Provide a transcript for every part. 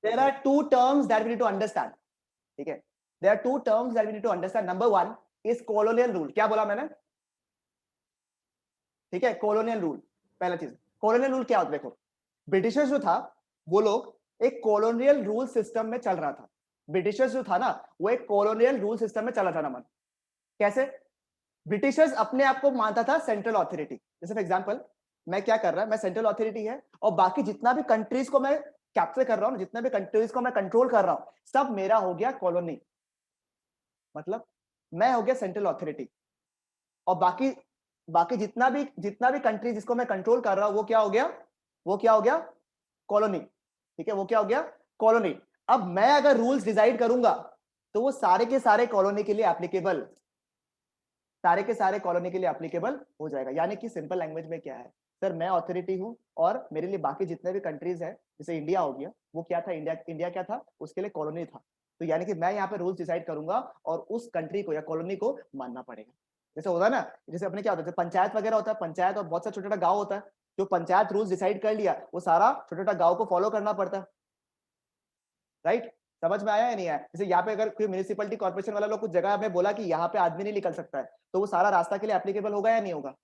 There are two terms that we need to understand, ठीक है, there are two terms that we need to understand. Number one is colonial rule. क्या बोला मैंने? ठीक है, colonial rule पहला चीज। कॉलोनियल रूल क्या होता है? देखो, ब्रिटिशर्स जो था वो लोग एक कॉलोनियल रूल सिस्टम में चल रहा था। ब्रिटिशर्स जो था ना वो एक कॉलोनियल रूल सिस्टम में चला था ना मन। कैसे? ब्रिटिशर्स अपने आप को मानता था सेंट्रल अथॉरिटी। जैसे फॉर एग्जांपल मैं क्या कर रहा है, मैं सेंट्रल अथॉरिटी है और बाकी जितना भी कंट्रीज को मैं कैप्चर कर रहा हूं, जितने भी कंट्रीज को मैं कंट्रोल कर रहा हूं, सब मेरा हो गया कॉलोनी। मतलब मैं हो गया सेंट्रल अथॉरिटी और बाकी बाकी जितना भी कंट्री जिसको मैं कंट्रोल कर रहा हूं वो क्या हो गया? वो क्या हो गया? कॉलोनी। ठीक है, वो क्या हो गया? कॉलोनी। अब मैं अगर रूल्स डिसाइड करूंगा तो वो सारे के सारे कॉलोनी के लिए एप्लीकेबल, सारे के सारे कॉलोनी के लिए एप्लीकेबल हो जाएगा। यानी कि सिंपल लैंग्वेज में क्या है सर, मैं अथॉरिटी हूं और मेरे लिए बाकी जितने भी कंट्रीज है, जैसे इंडिया हो गया, वो क्या था? इंडिया क्या था? उसके लिए कॉलोनी था। तो यानी कि मैं यहाँ पे रूल्स डिसाइड करूंगा और उस कंट्री को या कॉलोनी को मानना पड़ेगा। जैसे होता है ना, जैसे अपने क्या होता है, पंचायत वगैरह होता है, पंचायत और बहुत सा छोटा छोटा गाँव होता है। जो पंचायत रूल्स डिसाइड कर लिया वो सारा छोटा छोटा गाँव को फॉलो करना पड़ता है, राइट? समझ में आया या नहीं आया? जैसे यहाँ पे अगर कोई म्यूनिसिपैलिटी कॉर्पोरेशन वाला लोग कुछ जगह में बोला कि यहाँ पे आदमी नहीं निकल सकता है, तो वो सारा रास्ता के लिए एप्लीकेबल होगा या नहीं होगा?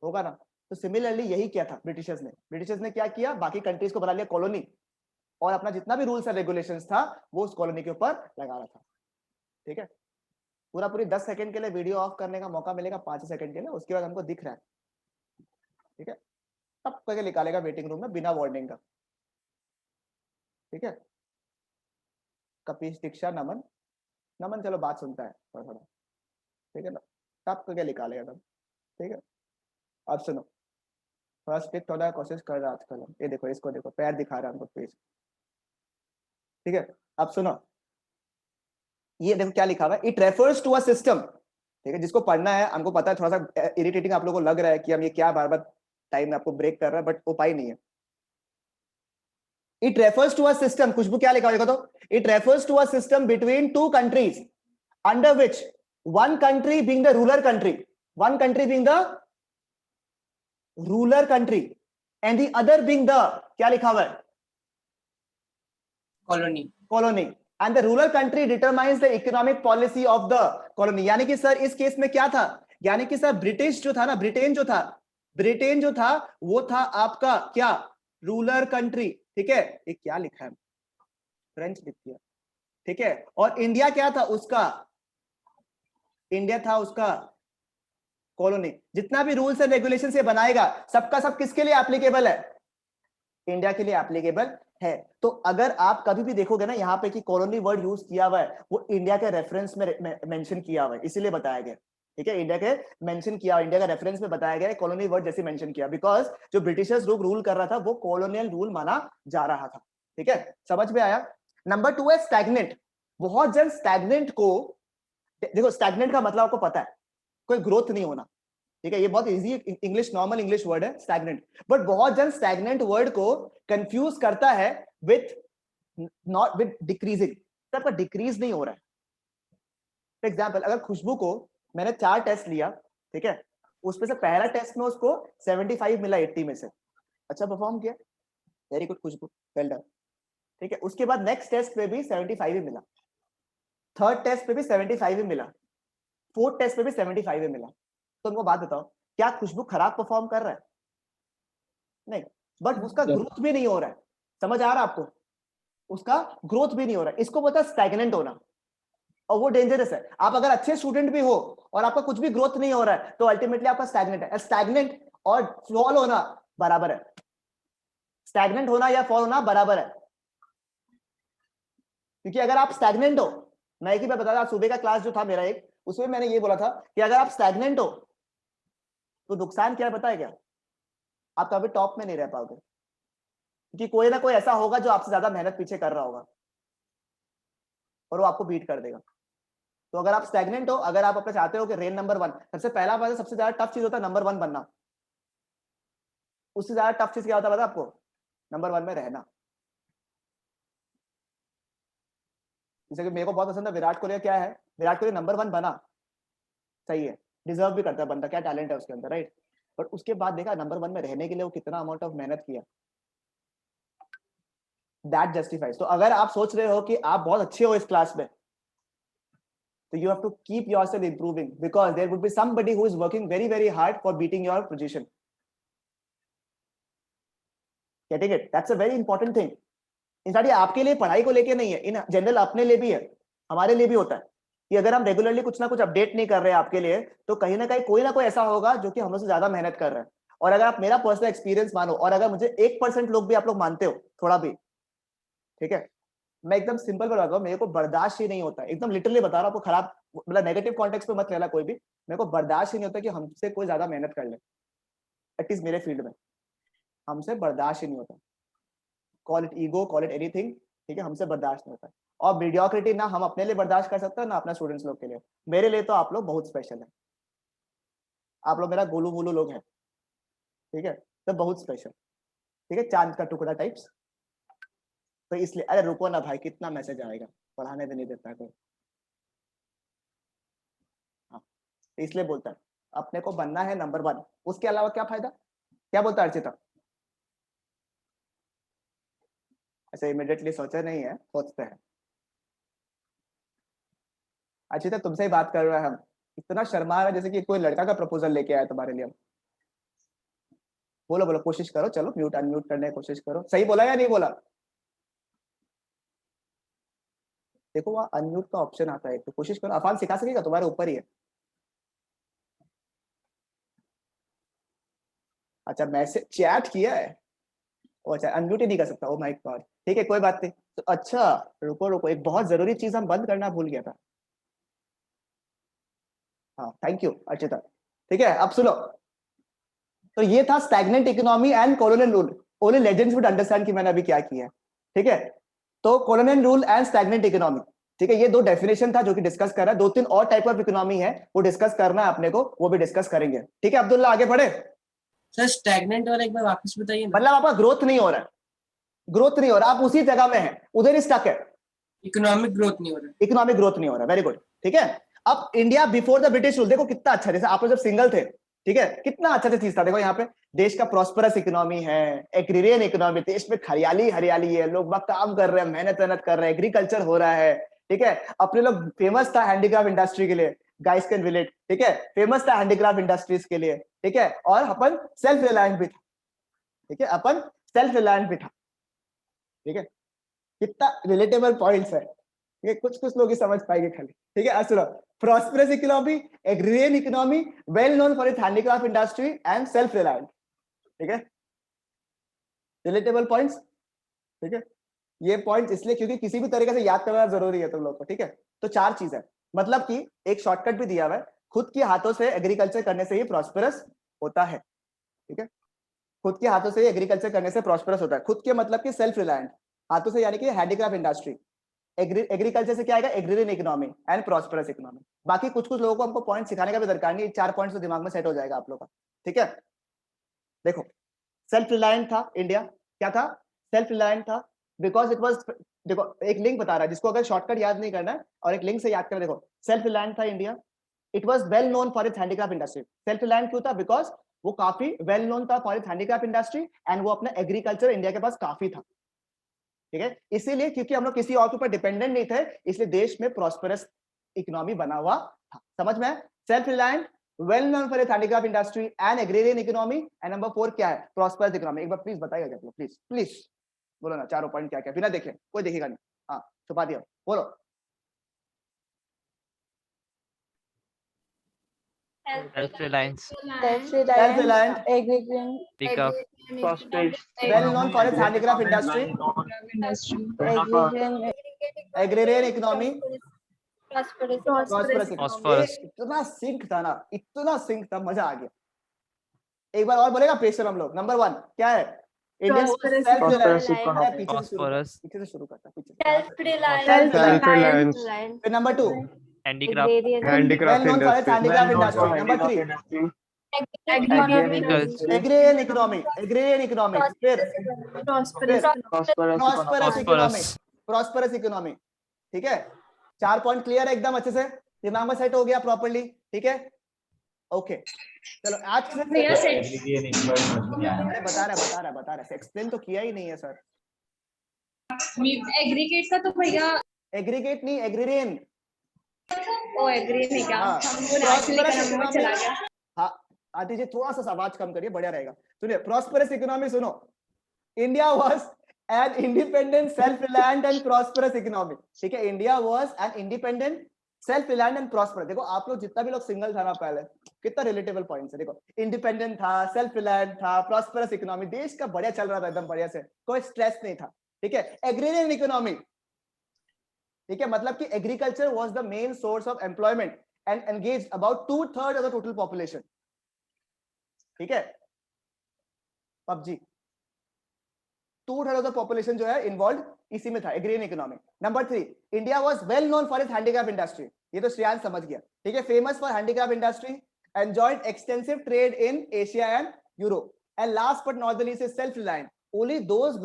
होगा ना। तो सिमिलरली यही क्या था ब्रिटिशर्स ने क्या किया, बाकी कंट्रीज को बना लिया कॉलोनी और अपना जितना भी रूल्स एंड रेगुलेशंस था वो उस कॉलोनी के ऊपर लगा रहा था। ठीक है, पूरा पूरी 10 सेकंड के लिए वीडियो ऑफ करने का मौका मिलेगा, 5 सेकंड के लिए, उसके बाद हमको दिख रहा है। ठीक है, तब करके निकालेगा वेटिंग रूम में बिना वार्निंग का। ठीक है, कपीश दीक्षा नमन, नमन चलो बात सुनता है थोड़ा थोड़ा। ठीक है ना, तब करके निकालेगा तब। ठीक है, अब सुनो, थोड़ा स्टिक थोड़ा कोशिश कर रहा आजकल। ये देखो, इसको देखो, पैर दिखा रहा है हमको पेज। ठीक है, अब सुनो, ये देखो क्या लिखा हुआ है, it refers to a system. ठीक है, जिसको पढ़ना है, हमको पता है थोड़ा सा इरिटेटिंग आप लोगों को लग रहा है कि हम ये क्या बार बार टाइम आपको ब्रेक कर रहा है, बट उपाय नहीं है। It refers to a system, Khushboo क्या लिखा हुआ तो, it refers to a system between two countries under which one country being the ruler country, one country being the ruler country and the other being the, क्या लिखा हुआ है? colony and the ruler country determines the economic policy of the colony। यानी कि sir इस case में क्या था, यानी कि सर ब्रिटिश जो था ना, ब्रिटेन जो था वो था आपका क्या? Ruler country. ठीक है, ये क्या लिखा है? फ्रेंच लिख दिया। ठीक है, और इंडिया क्या था उसका? इंडिया था उसका कॉलोनी। जितना भी रूल्स एंड रेगुलेशन से बनाएगा सबका सब किसके लिए एप्लीकेबल है? इंडिया के लिए एप्लीकेबल है। तो अगर आप कभी भी देखोगे ना यहाँ पे कि कॉलोनी वर्ड यूज किया हुआ है, वो इंडिया के रेफरेंस में मेंशन किया हुआ है, इसीलिए बताया गया। ठीक है, इंडिया के मेंशन किया, इंडिया का रेफरेंस में बताया गया, कॉलोनी वर्ड जैसे मेंशन किया, बिकॉज जो ब्रिटिशर्स लोग रूल कर रहा था वो कॉलोनियल रूल माना जा रहा था। ठीक है, समझ में आया? नंबर 2 है स्टैग्नेंट। बहुत जन स्टैग्नेंट को, देखो स्टैग्नेंट का मतलब आपको पता है, कोई ग्रोथ नहीं होना। ठीक है, ये बहुत easy English, normal English word है स्टैग्नेंट, बट बहुत जन स्टैग्नेंट वर्ड को कंफ्यूज करता है विथ, नॉट विथ डिक्रीजिंग। आपका डिक्रीज नहीं हो रहा है। फॉर एग्जाम्पल अगर खुशबू को मैंने 4 टेस्ट लिया, ठीक है, उसमें से पहला टेस्ट में उसको 75 मिला 80 में से, अच्छा परफॉर्म किया, वेरी गुड खुशबू, वेल डन। ठीक है, उसके बाद नेक्स्ट टेस्ट पे भी 75 ही मिला, थर्ड टेस्ट पे भी 75 ही मिला, फोर्थ टेस्ट पे भी 75 ही मिला। तो उनको बात बताओ, क्या खुशबू खराब परफॉर्म कर रहा है? नहीं, बट उसका ग्रोथ भी नहीं हो रहा है। समझ आ रहा है आपको? उसका ग्रोथ भी नहीं हो रहा है, इसको बोलता है स्टैग्नेंट होना, और वो डेंजरस है। आप अगर अच्छे स्टूडेंट भी हो और आपका कुछ भी ग्रोथ नहीं हो रहा है तो अल्टीमेटली आपका स्टैग्नेंट है। स्टैग्नेंट और फॉल होना बराबर है, स्टैग्नेंट होना या फॉल होना बराबर है। क्योंकि अगर आप स्टैग्नेंट हो, मैं एक ही बात बता रहा, सुबह का क्लास जो था मेरा एक, उसमें मैंने ये बोला था कि अगर आप स्टैग्नेंट हो तो नुकसान क्या है पता है क्या? आप कभी टॉप में नहीं रह पाओगे, क्योंकि कोई ना कोई ऐसा होगा जो आपसे ज्यादा मेहनत पीछे कर रहा होगा और वो आपको बीट कर देगा। तो अगर आप स्टैग्नेंट हो, अगर आप अपने चाहते हो कि रेन नंबर 1, सबसे पहला बात, सबसे ज्यादा टफ चीज होता है नंबर 1 बनना। उससे ज्यादा टफ चीज क्या होता है पता आपको? नंबर 1 में रहना। जैसे कि मेरे को बहुत पसंद है विराट कोहली, क्या है, विराट कोहली नंबर 1 बना, सही है, डिजर्व भी करता है बंदा, क्या टैलेंट है उसके अंदर, राइट? बट उसके बाद देखा नंबर 1 में रहने के लिए वो कितना अमाउंट ऑफ मेहनत किया। That justifies. तो अगर आप सोच रहे हो कि आप बहुत अच्छे हो इस क्लास में, तो you have to keep yourself improving, because there would be somebody who is working very very hard for beating your position. Getting it? That's a very important thing. In fact ये आपके लिए पढ़ाई को लेके नहीं है, इन जनरल अपने लिए भी है, हमारे लिए भी होता है कि अगर हम रेगुलरली कुछ ना कुछ अपडेट नहीं कर रहे हैं आपके लिए, तो कहीं ना कहीं कोई ना कोई ऐसा होगा जो कि हमसे ज्यादा मेहनत कर रहा है। और अगर आप मेरा पर्सनल एक्सपीरियंस मानो, और अगर मुझे 1% लोग भी आप लोग मानते हो थोड़ा भी, ठीक है, मैं एकदम सिंपल बताता हूँ, मेरे को बर्दाश्त ही नहीं होता, एकदम लिटरली बता रहा हूँ आपको, खराब मतलब नेगेटिव कॉन्टेक्स्ट पे मत लेना कोई भी, मेरे को बर्दाश्त ही नहीं होता कि हमसे कोई ज्यादा मेहनत कर ले, एटलीस्ट मेरे फील्ड में हमसे बर्दाश्त ही नहीं होता। Call it ego, call it anything, ठीक है, हमसे बर्दाश्त नहीं होता। और मीडियोक्रिटी ना हम अपने लिए बर्दाश्त कर सकते हैं ना अपना स्टूडेंट्स लोग के लिए। मेरे लिए तो आप लोग बहुत स्पेशल है, आप लोग मेरा गोलू मोलू लोग हैं, ठीक है, तो बहुत स्पेशल, ठीक है, चांद का टुकड़ा टाइप्स। तो इसलिए अरे रुको ना भाई, कितना मैसेज आएगा, पढ़ाने भी नहीं देता कोई। हाँ, इसलिए बोलता है अपने को बनना है नंबर 1, उसके अलावा क्या फायदा? क्या बोलता है अर्चिता? ऐसे इमीडिएटली सोचा नहीं है, सोचते हैं। अर्चिता तुमसे ही बात कर रहे हैं हम, इतना शर्मा रहा है जैसे कि कोई लड़का का प्रपोजल लेके आया तुम्हारे लिए। बोलो बोलो, कोशिश करो, चलो म्यूट अनम्यूट करने की कोशिश करो। सही बोला या नहीं बोला? देखो वहाँ अनम्यूट का ऑप्शन आता है, तो कोशिश करो। अफान सिखा सकेगा, तुम्हारे ऊपर ही है। अच्छा मैसेज चैट किया है, ओ अच्छा अनम्यूट ही नहीं कर सकता, ओ माय गॉड, ठीक है कोई बात नहीं। तो अच्छा रुको रुको, एक बहुत जरूरी चीज हम बंद करना भूल गया था। हाँ थैंक यू अर्चिता, ठीक है अब सुनो। तो ये था stagnant economy and colonial rule. Only legends would understand कि मैंने अभी क्या किया है, ठीक है। तो colonial rule and stagnant economy, ठीक है, ये दो डेफिनेशन था जो कि डिस्कस कर रहा है। 2-3 और टाइप ऑफ इकोनॉमी है वो डिस्कस करना है अपने को, वो भी डिस्कस करेंगे, ठीक है। अब्दुल्ला आगे बढ़े। सर स्टैग्नेंट वाला एक बार वापस बताइए ना। मतलब आपका ग्रोथ नहीं हो रहा है, ग्रोथ नहीं हो रहा, आप उसी जगह में है, उधर ही स्टक है। इकोनॉमिक ग्रोथ नहीं हो रहा। इकोनॉमिक ग्रोथ नहीं हो रहा, वेरी गुड, ठीक है। अब India before the British rule देखो कितना अच्छा, जैसे आप लोग जब सिंगल थे, ठीक है, कितना अच्छा चीज था। देखो यहाँ पे देश का प्रॉस्परस इकोनॉमी है, एग्रीरियन इकोनॉमी, देश में हरियाली हरियाली है, लोग बाग काम कर रहे हैं, मेहनत कर रहे हैं, एग्रीकल्चर हो रहा है, ठीक है। अपने लोग फेमस था हैंडीक्राफ्ट इंडस्ट्री के लिए, गाइस कैन रिलेट, ठीक है, फेमस था हैंडीक्राफ्ट इंडस्ट्रीज के लिए, ठीक है। और अपन सेल्फ रिलायंट भी था, ठीक है, अपन सेल्फ रिलायंट भी था, ठीक है। कितना रिलेटेबल पॉइंट्स है, ये कुछ कुछ लोग ही समझ पाएंगे खाली, ठीक है। सुनो, prosperous economy, agrarian economy, well known for its handicraft industry and self reliant, ठीक है, रिलेटेबल पॉइंट्स, ठीक है। ये पॉइंट इसलिए क्योंकि किसी भी तरीके से याद करना जरूरी है तुम लोग को, ठीक है। तो 4 चीज है, मतलब कि एक शॉर्टकट भी दिया हुआ है, खुद के हाथों से एग्रीकल्चर करने से ही प्रॉस्परस होता है, ठीक है। खुद के हाथों से एग्रीकल्चर करने से प्रॉस्परस होता है। खुद के मतलब कि सेल्फ रिलायंट, हाथों से यानी कि हैंडीक्राफ्ट इंडस्ट्री, एग्रीकल्चर से क्या आएगा, agrarian economy and prosperous economy. बाकी कुछ कुछ लोगों को हमको पॉइंट सिखाने का भी दरकार नहीं, 4 पॉइंट्स तो दिमाग में सेट हो जाएगा आप लोगों का, ठीक है। देखो सेल्फ रिलायंट था इंडिया, क्या था, सेल्फ रिलायंट था, बिकॉज इट वाज, देखो एक लिंक बता रहा है जिसको अगर शॉर्टकट याद नहीं करना है और एक लिंक से याद करना। देखो सेल्फ रिलायंट था India, it was well known for its handicraft industry. Self reliant क्यों था, बिकॉज वो काफी वेल नोन था for its handicraft industry and वो अपना एग्रीकल्चर इंडिया के पास काफी था, ठीक है। इसीलिए क्योंकि हम लोग किसी और के ऊपर डिपेंडेंट नहीं थे, इसलिए देश में प्रॉस्परस इकोनॉमी बना हुआ था, समझ में। Self reliant, well known for handicraft industry and agrarian economy, and number 4 क्या है, प्रॉस्परस इकोनॉमी। एक बार प्लीज बताइएगा क्या, प्लीज प्लीज बोलो ना, चारों पॉइंट क्या क्या, बिना देखे, कोई देखेगा नहीं, हाँ छुपा दिया, बोलो। Self-reliance, Self-reliant, Self-reliant, well known for its handicraft industry, agrarian economy, prosperous economy। Phosphorus, इतना सिंक था ना, इतना सिंक था, मजा आ गया। एक बार और बोलेगा पेशर हम लोग। नंबर 1 क्या है, इंडियन सेल्फ रिलायंस, पीछे से शुरू करता, फिर number 2 handicraft, well known for its handicraft industry, number 3 agriculture, agrarian economy, agrarian economy, फिर prosperous economy, phosphorus, prosperous economy, ठीक है। 4 पॉइंट क्लियर है एकदम अच्छे से, दिमाग में सेट हो गया प्रॉपर्ली, ठीक है, ओके। चलो आज से अरे बता रहा एक्सप्लेन तो किया ही नहीं है सर। एग्रीगेट का तो भैया, एग्रीगेट नहीं, एग्रीरियन। ओ एग्री नहीं क्या, हाँ, हमको नेचुरली prosperous करना में economy। चला गया। हाँ, आती जी थोड़ा सा आवाज कम करिए, बढ़िया रहेगा। सुनिए, प्रॉस्परस इकोनॉमी सुनो। India was an independent, self reliant and prosperous economy. ठीक है, India was an independent, self reliant and prosperous. देखो आप लोग जितना भी लोग सिंगल था ना पहले, कितना रिलेटेबल पॉइंट्स है। देखो, इंडिपेंडेंट था, सेल्फ रिलायंट था, प्रॉस्परस इकोनॉमी, देश का बढ़िया चल रहा था एकदम बढ़िया से, कोई स्ट्रेस नहीं था। ठीक है, एग्रीरियन इकोनॉमी। ठीक है, मतलब कि agriculture was the main source of employment and engaged about 2/3 of the total population. ठीक है, पबजी 2/3 ऑफ द पॉपुलेशन जो है इन्वॉल्व इसी में था, agrarian economy. Number 3, India was well known for its handicraft industry. ये तो श्रेयांश समझ गया। ठीक है, famous for handicraft industry, enjoyed extensive trade in Asia and Europe, and last but not the least is self reliant. Only those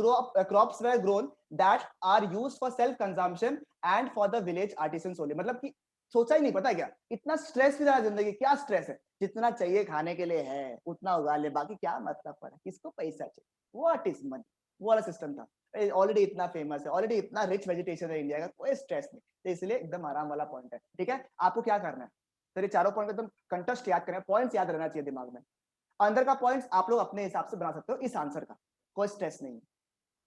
crops were grown that are used for self consumption and for the village artisans only। मतलब कि सोचा ही नहीं, पता है क्या, इतना stress भी था जिंदगी। क्या स्ट्रेस है, जितना चाहिए खाने के लिए है उतना उगा ले, बाकी क्या मतलब पड़ा, किसको पैसा चाहिए, व्हाट इज मनी, वो वाला सिस्टम था। ऑलरेडी इतना फेमस है, ऑलरेडी इतना रिच वेजिटेशन है इंडिया का, कोई स्ट्रेस नहीं, तो इसलिए एकदम आराम वाला पॉइंट है। ठीक है, आपको क्या करना है सर, ये चारों पॉइंट एकदम कंटेस्ट याद करना है, पॉइंट्स याद रहना चाहिए दिमाग में। अंदर का पॉइंट्स आप लोग अपने हिसाब से बना सकते हो इस आंसर का, कोई स्ट्रेस नहीं है।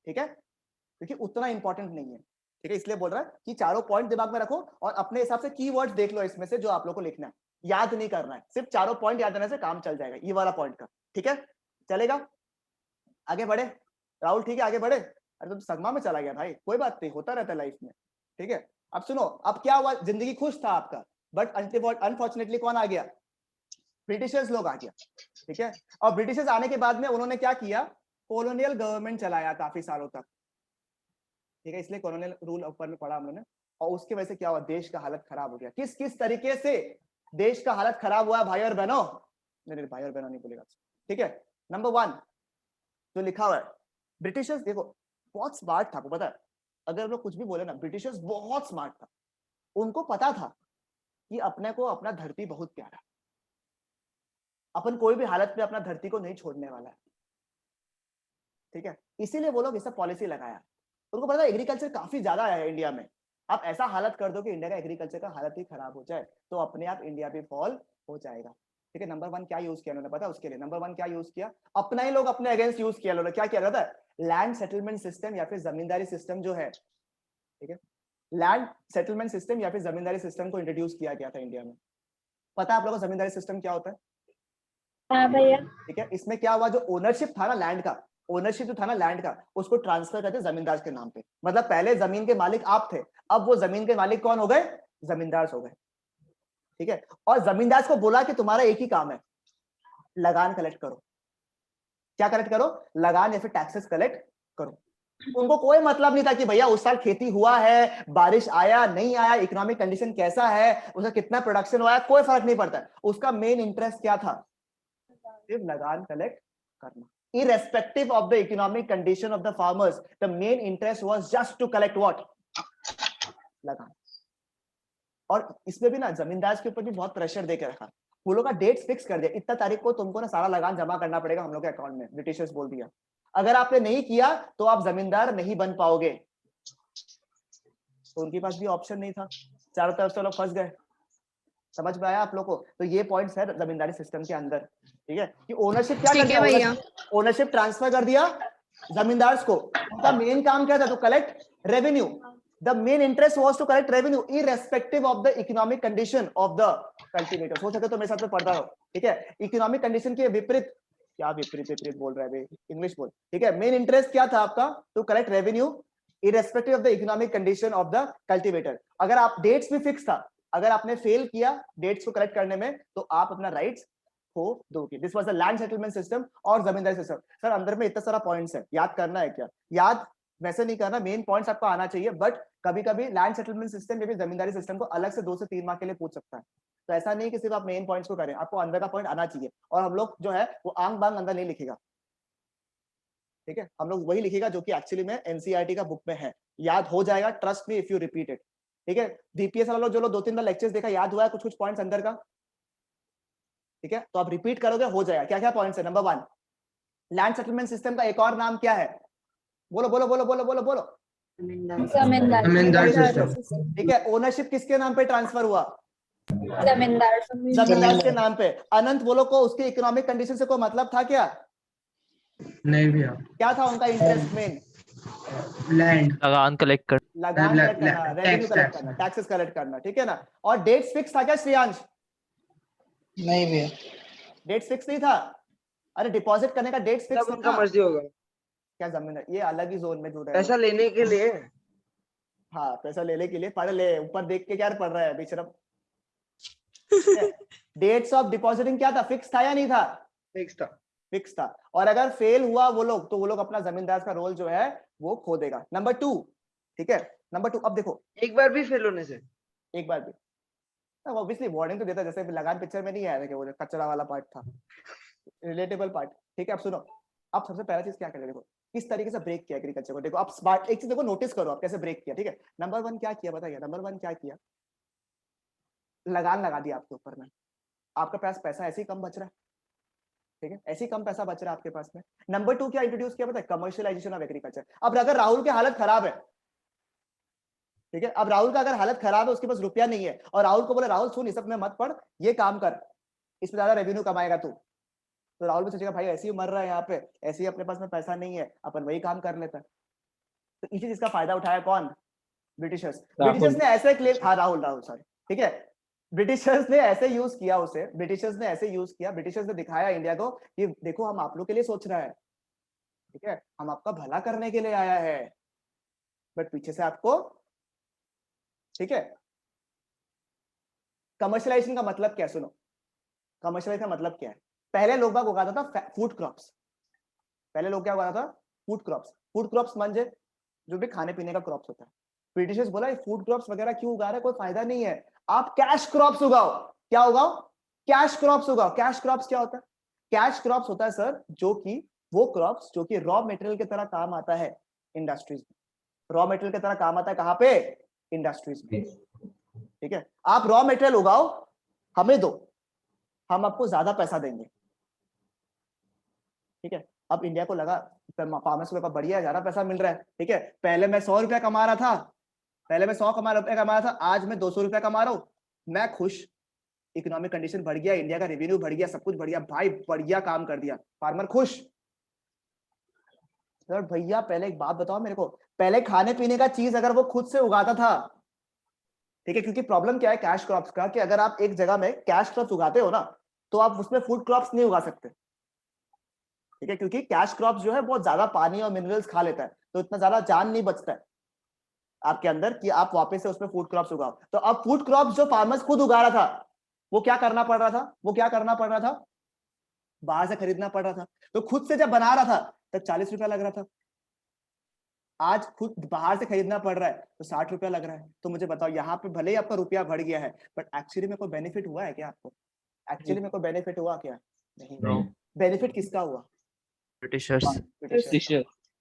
ठीक है, क्योंकि उतना इंपॉर्टेंट नहीं है। ठीक है, इसलिए बोल रहा है कि चारों पॉइंट दिमाग में रखो और अपने हिसाब से कीवर्ड्स देख लो इसमें से जो आप लोग को लिखना है, याद नहीं करना है, सिर्फ चारों पॉइंट याद रहने से काम चल जाएगा, ये वाला पॉइंट का। ठीक है, चलेगा, आगे बढ़े राहुल। ठीक है, आगे बढ़े। अरे तुम सगमा में चला गया भाई, कोई बात नहीं, होता रहता है लाइफ में। ठीक है, अब सुनो, अब क्या हुआ, जिंदगी खुश था आपका, बट अनफॉर्चुनेटली कौन आ गया, ब्रिटिशर्स लोग आ गया। ठीक है, और ब्रिटिशर्स आने के बाद में उन्होंने क्या किया, कॉलोनियल गवर्नमेंट चलाया काफी सालों तक। ठीक है, इसलिए कॉलोनियल रूल ऊपर में पढ़ा हम लोगों ने, और उसकी वजह से क्या हुआ, देश का हालत खराब हो गया। किस किस तरीके से देश का हालत खराब हुआ भाई और बहनों, नहीं भाई और बहनों नहीं बोलेगा। ठीक है, नंबर 1 जो लिखा हुआ है, ब्रिटिशर्स देखो बहुत स्मार्ट था, आपको पता है, अगर हम लोग कुछ भी बोले ना, ब्रिटिशर्स बहुत स्मार्ट था। उनको पता था कि अपने को अपना धरती बहुत प्यारा, अपन कोई भी हालत में अपना धरती को नहीं छोड़ने वाला है। ठीक है, इसीलिए वो लोग इस पॉलिसी लगाया। उनको पता है एग्रीकल्चर काफी ज्यादा आया है इंडिया में, आप ऐसा हालत कर दो कि इंडिया का एग्रीकल्चर का हालत ही खराब हो जाए, तो अपने आप इंडिया भी फॉल हो जाएगा। ठीक है, नंबर 1 क्या यूज किया उन्होंने, पता है उसके लिए नंबर 1 क्या यूज किया, अपना ही लोग अपने अगेंस्ट यूज किया उन्होंने। क्या किया जाता है, लैंड सेटलमेंट सिस्टम या फिर जमींदारी सिस्टम जो है। ठीक है, लैंड सेटलमेंट सिस्टम या फिर जमींदारी सिस्टम को इंट्रोड्यूस किया गया था इंडिया में। पता है आप लोगों को जमींदारी सिस्टम क्या होता है? हाँ भैया। ठीक है, इसमें क्या हुआ, जो ओनरशिप था ना लैंड का, ओनरशिप जो था ना लैंड का, उसको ट्रांसफर करते जमींदार के नाम पे। मतलब पहले जमीन के मालिक आप थे, अब वो जमीन के मालिक कौन हो गए, जमींदार हो गए। ठीक है, और जमींदार को बोला कि तुम्हारा एक ही काम है, लगान कलेक्ट करो। क्या कलेक्ट करो, लगान या फिर टैक्सेस कलेक्ट करो। उनको कोई मतलब नहीं था कि भैया उस साल खेती हुआ है, बारिश आया नहीं आया, इकोनॉमिक कंडीशन कैसा है, उसका कितना प्रोडक्शन हुआ है, कोई फर्क नहीं पड़ता। उसका मेन इंटरेस्ट क्या था, सिर्फ लगान कलेक्ट करना। Irrespective of the economic condition of the farmers, the main interest was just to collect what? लगान। और इसमें भी ना जमींदार के ऊपर भी बहुत प्रेशर देकर रखा, वो लोग का डेट फिक्स कर दिया, इतना तारीख को तुमको ना सारा लगान जमा करना पड़ेगा हम लोग के अकाउंट में। ब्रिटिशर्स बोल दिया, अगर आपने नहीं किया तो आप जमींदार नहीं बन पाओगे। तो उनके पास भी ऑप्शन नहीं था, चारों तरफ से लोग फंस गए। समझ में आया आप लोग को? तो ये पॉइंट्स है जमींदारी सिस्टम के अंदर। ठीक है, कि ओनरशिप क्या कर दिया, ओनरशिप ट्रांसफर कर दिया जमींदार को। उनका मेन काम क्या था, तो collect revenue. The main interest was to collect revenue irrespective of the economic condition of the cultivator. हो सके तो मेरे साथ में पढ़ता रहो। ठीक है, इकोनॉमिक कंडीशन के विपरीत, क्या विपरीत विपरीत बोल रहा है, इंग्लिश बोल। ठीक है, मेन इंटरेस्ट क्या था आपका, to collect revenue irrespective of the economic condition of the cultivator. अगर आप डेट्स भी फिक्स था, अगर आपने फेल किया डेट्स को कलेक्ट करने में, तो आप अपना राइट्स खो दोगे। This was the land settlement system और जमींदारी सिस्टम। सर अंदर में इतना सारा पॉइंट्स है, याद करना है क्या? याद वैसे नहीं करना, मेन पॉइंट्स आपको आना चाहिए, बट कभी कभी लैंड सेटलमेंट सिस्टम या फिर जमींदारी सिस्टम को अलग से 2 से 3 मार्क के लिए पूछ सकता है। तो ऐसा नहीं कि सिर्फ आप मेन पॉइंट्स को करें, आपको अंदर का पॉइंट आना चाहिए। और हम लोग जो है वो आंग बांग अंदर नहीं लिखेगा। ठीक है, हम लोग वही लिखेगा जो कि एक्चुअली में एनसीईआरटी का बुक में है। याद हो जाएगा, trust me if you repeat it. ठीक है, डीपीएस वाला लोग जो लोग 2-3 बार लेक्चर्स देखा, याद हुआ है कुछ कुछ पॉइंट्स अंदर का? ठीक है, तो आप रिपीट करोगे हो जाएगा। क्या क्या पॉइंट्स है? नंबर 1, लैंड सेटलमेंट सिस्टम का एक और नाम क्या है? बोलो बोलो बोलो बोलो बोलो बोलो। जमींदार जमींदार system। ठीक है, ओनरशिप किसके नाम पे ट्रांसफर हुआ? जमींदार जमींदार के नाम पे। अनंत बोलो को उसके इकोनॉमिक कंडीशन से कोई मतलब था क्या? नहीं भैया, क्या था उनका इंटरेस्ट मेन? लैंड, लगान कलेक्ट कर लगान कलेक्ट करना, रेवेन्यू कलेक्ट करना, टैक्सेस कलेक्ट करना, ठीक है ना? और डेट्स फिक्स था क्या श्रेयांश? नहीं भैया, डेट्स फिक्स नहीं था? अरे डिपॉजिट करने का डेट्स फिक्स सब था उनका ना? मर्जी होगा। क्या जमीन, ये अलग ही जोन में जुड़ रहे पैसा हैं। लेने के लिए हाँ, पैसा लेने के लिए पढ़ ले, ऊपर देख के क्या पढ़ रहा है बेशरम। डेट्स ऑफ डिपॉजिटिंग क्या था, फिक्स था या नहीं था? फिक्स था। फिक्स था। और अगर फेल हुआ वो लोग, तो वो लोग अपना जमींदार का रोल जो है वो खो देगा। नंबर 2, ठीक है, नंबर 2। अब देखो, एक बार भी फेल होने से एक बार भी ऑब्वियसली वार्निंग तो देता, जैसे लगान पिक्चर में नहीं आया था कि वो जो कचरा वाला पार्ट था, रिलेटेबल पार्ट, ठीक है। अब सुनो, अब सबसे पहला चीज क्या करें, देखो किस तरीके से ब्रेक किया एग्रीकल्चर को। देखो आप स्मार्ट एक चीज देखो, नोटिस करो आप कैसे ब्रेक किया, ठीक है। नंबर 1 क्या किया बताइए, नंबर 1 क्या किया? लगान लगा दिया आपके ऊपर में, आपके पास पैसा ऐसे ही कम बच रहा है, ठीक है, ऐसे ही कम पैसा बच रहा है आपके पास में। नंबर 2 क्या इंट्रोड्यूस किया पता है? Commercialisation of agriculture. अब अगर राहुल की हालत खराब है, ठीक है, अब राहुल का अगर हालत खराब है, उसके पास रुपया नहीं है, और राहुल को बोले राहुल सुन, इस सब में मत पड़, ये काम कर, इसमें ज्यादा रेवेन्यू कमाएगा तू, तो राहुल भी सोचेगा भाई ऐसे ही मर रहा है यहाँ पे, ऐसे ही अपने पास में पैसा नहीं है, अपन वही काम कर लेता है। तो इसी चीज का फायदा उठाया कौन? ब्रिटिशर्स। ब्रिटिशर्स ने ऐसे क्लेम, हाँ राहुल सॉरी, ठीक है, ब्रिटिशर्स ने ऐसे यूज किया उसे, ब्रिटिशर्स ने ऐसे यूज किया, ब्रिटिशर्स ने दिखाया इंडिया को कि देखो हम आप लोग के लिए सोच रहा है, ठीक है, हम आपका भला करने के लिए आया है, बट पीछे से आपको, ठीक है। कमर्शियलाइजेशन का मतलब क्या है सुनो, कमर्शियलाइजेशन का मतलब क्या है? पहले लोग बाग उगाता था फूड क्रॉप्स, पहले लोग क्या उगाता था? Food crops. फूड क्रॉप्स मांझे जो भी खाने पीने का क्रॉप्स होता है। ब्रिटिशर्स बोला ये फूड क्रॉप्स वगैरह क्यों उगा रहे हैं, कोई फायदा नहीं है, आप कैश क्रॉप्स उगाओ। क्या उगाओ? कैश क्रॉप्स उगाओ। कैश क्रॉप्स क्या होता है? कैश क्रॉप्स होता है सर जो कि वो क्रॉप्स जो कि रॉ मटेरियल की तरह काम आता है इंडस्ट्रीज में। रॉ मटेरियल की तरह काम आता है कहां पे? इंडस्ट्रीज में, ठीक है। आप रॉ मटेरियल उगाओ, हमें दो, हम आपको ज्यादा पैसा देंगे, ठीक है। अब इंडिया को लगा फार्मर्स को बढ़िया ज्यादा पैसा मिल रहा है, ठीक है, पहले मैं 100 रुपया कमा रहा था, पहले मैं 100 रुपया कमा रहा था, आज मैं 200 रुपया कमा रहा हूं, मैं खुश, इकोनॉमिक कंडीशन बढ़ गया, इंडिया का रेवेन्यू बढ़ गया, सब कुछ बढ़ गया, भाई बढ़िया काम कर दिया, फार्मर खुश। सर भैया पहले एक बात बताओ मेरे को, पहले खाने पीने का चीज अगर वो खुद से उगाता था, ठीक है, क्योंकि प्रॉब्लम क्या है कैश क्रॉप्स का, कि अगर आप एक जगह में कैश क्रॉप्स उगाते हो ना, तो आप उसमें फूड क्रॉप्स नहीं उगा सकते, ठीक है, क्योंकि कैश क्रॉप्स जो है बहुत ज्यादा पानी और मिनरल्स खा लेता है, तो इतना ज्यादा जान नहीं बचता है आपके अंदर कि आप वापस से उसमें फूड क्रॉप्स उगाओ। तो अब फूड क्रॉप्स जो फार्मर्स खुद उगा रहा था, वो क्या करना पड़ रहा था? वो क्या करना पड़ रहा था? बाहर से खरीदना पड़ रहा था। तो खुद से जब बना रहा था तब 40 रुपया लग रहा था, आज खुद बाहर से खरीदना पड़ रहा है तो 60 रुपया लग रहा है। तो मुझे बताओ, यहाँ पे भले ही आपका रुपया बढ़ गया है, बट एक्चुअली में कोई बेनिफिट हुआ है क्या आपको? एक्चुअली में कोई बेनिफिट हुआ क्या? नहीं। बेनिफिट किसका हुआ? ब्रिटिशर्स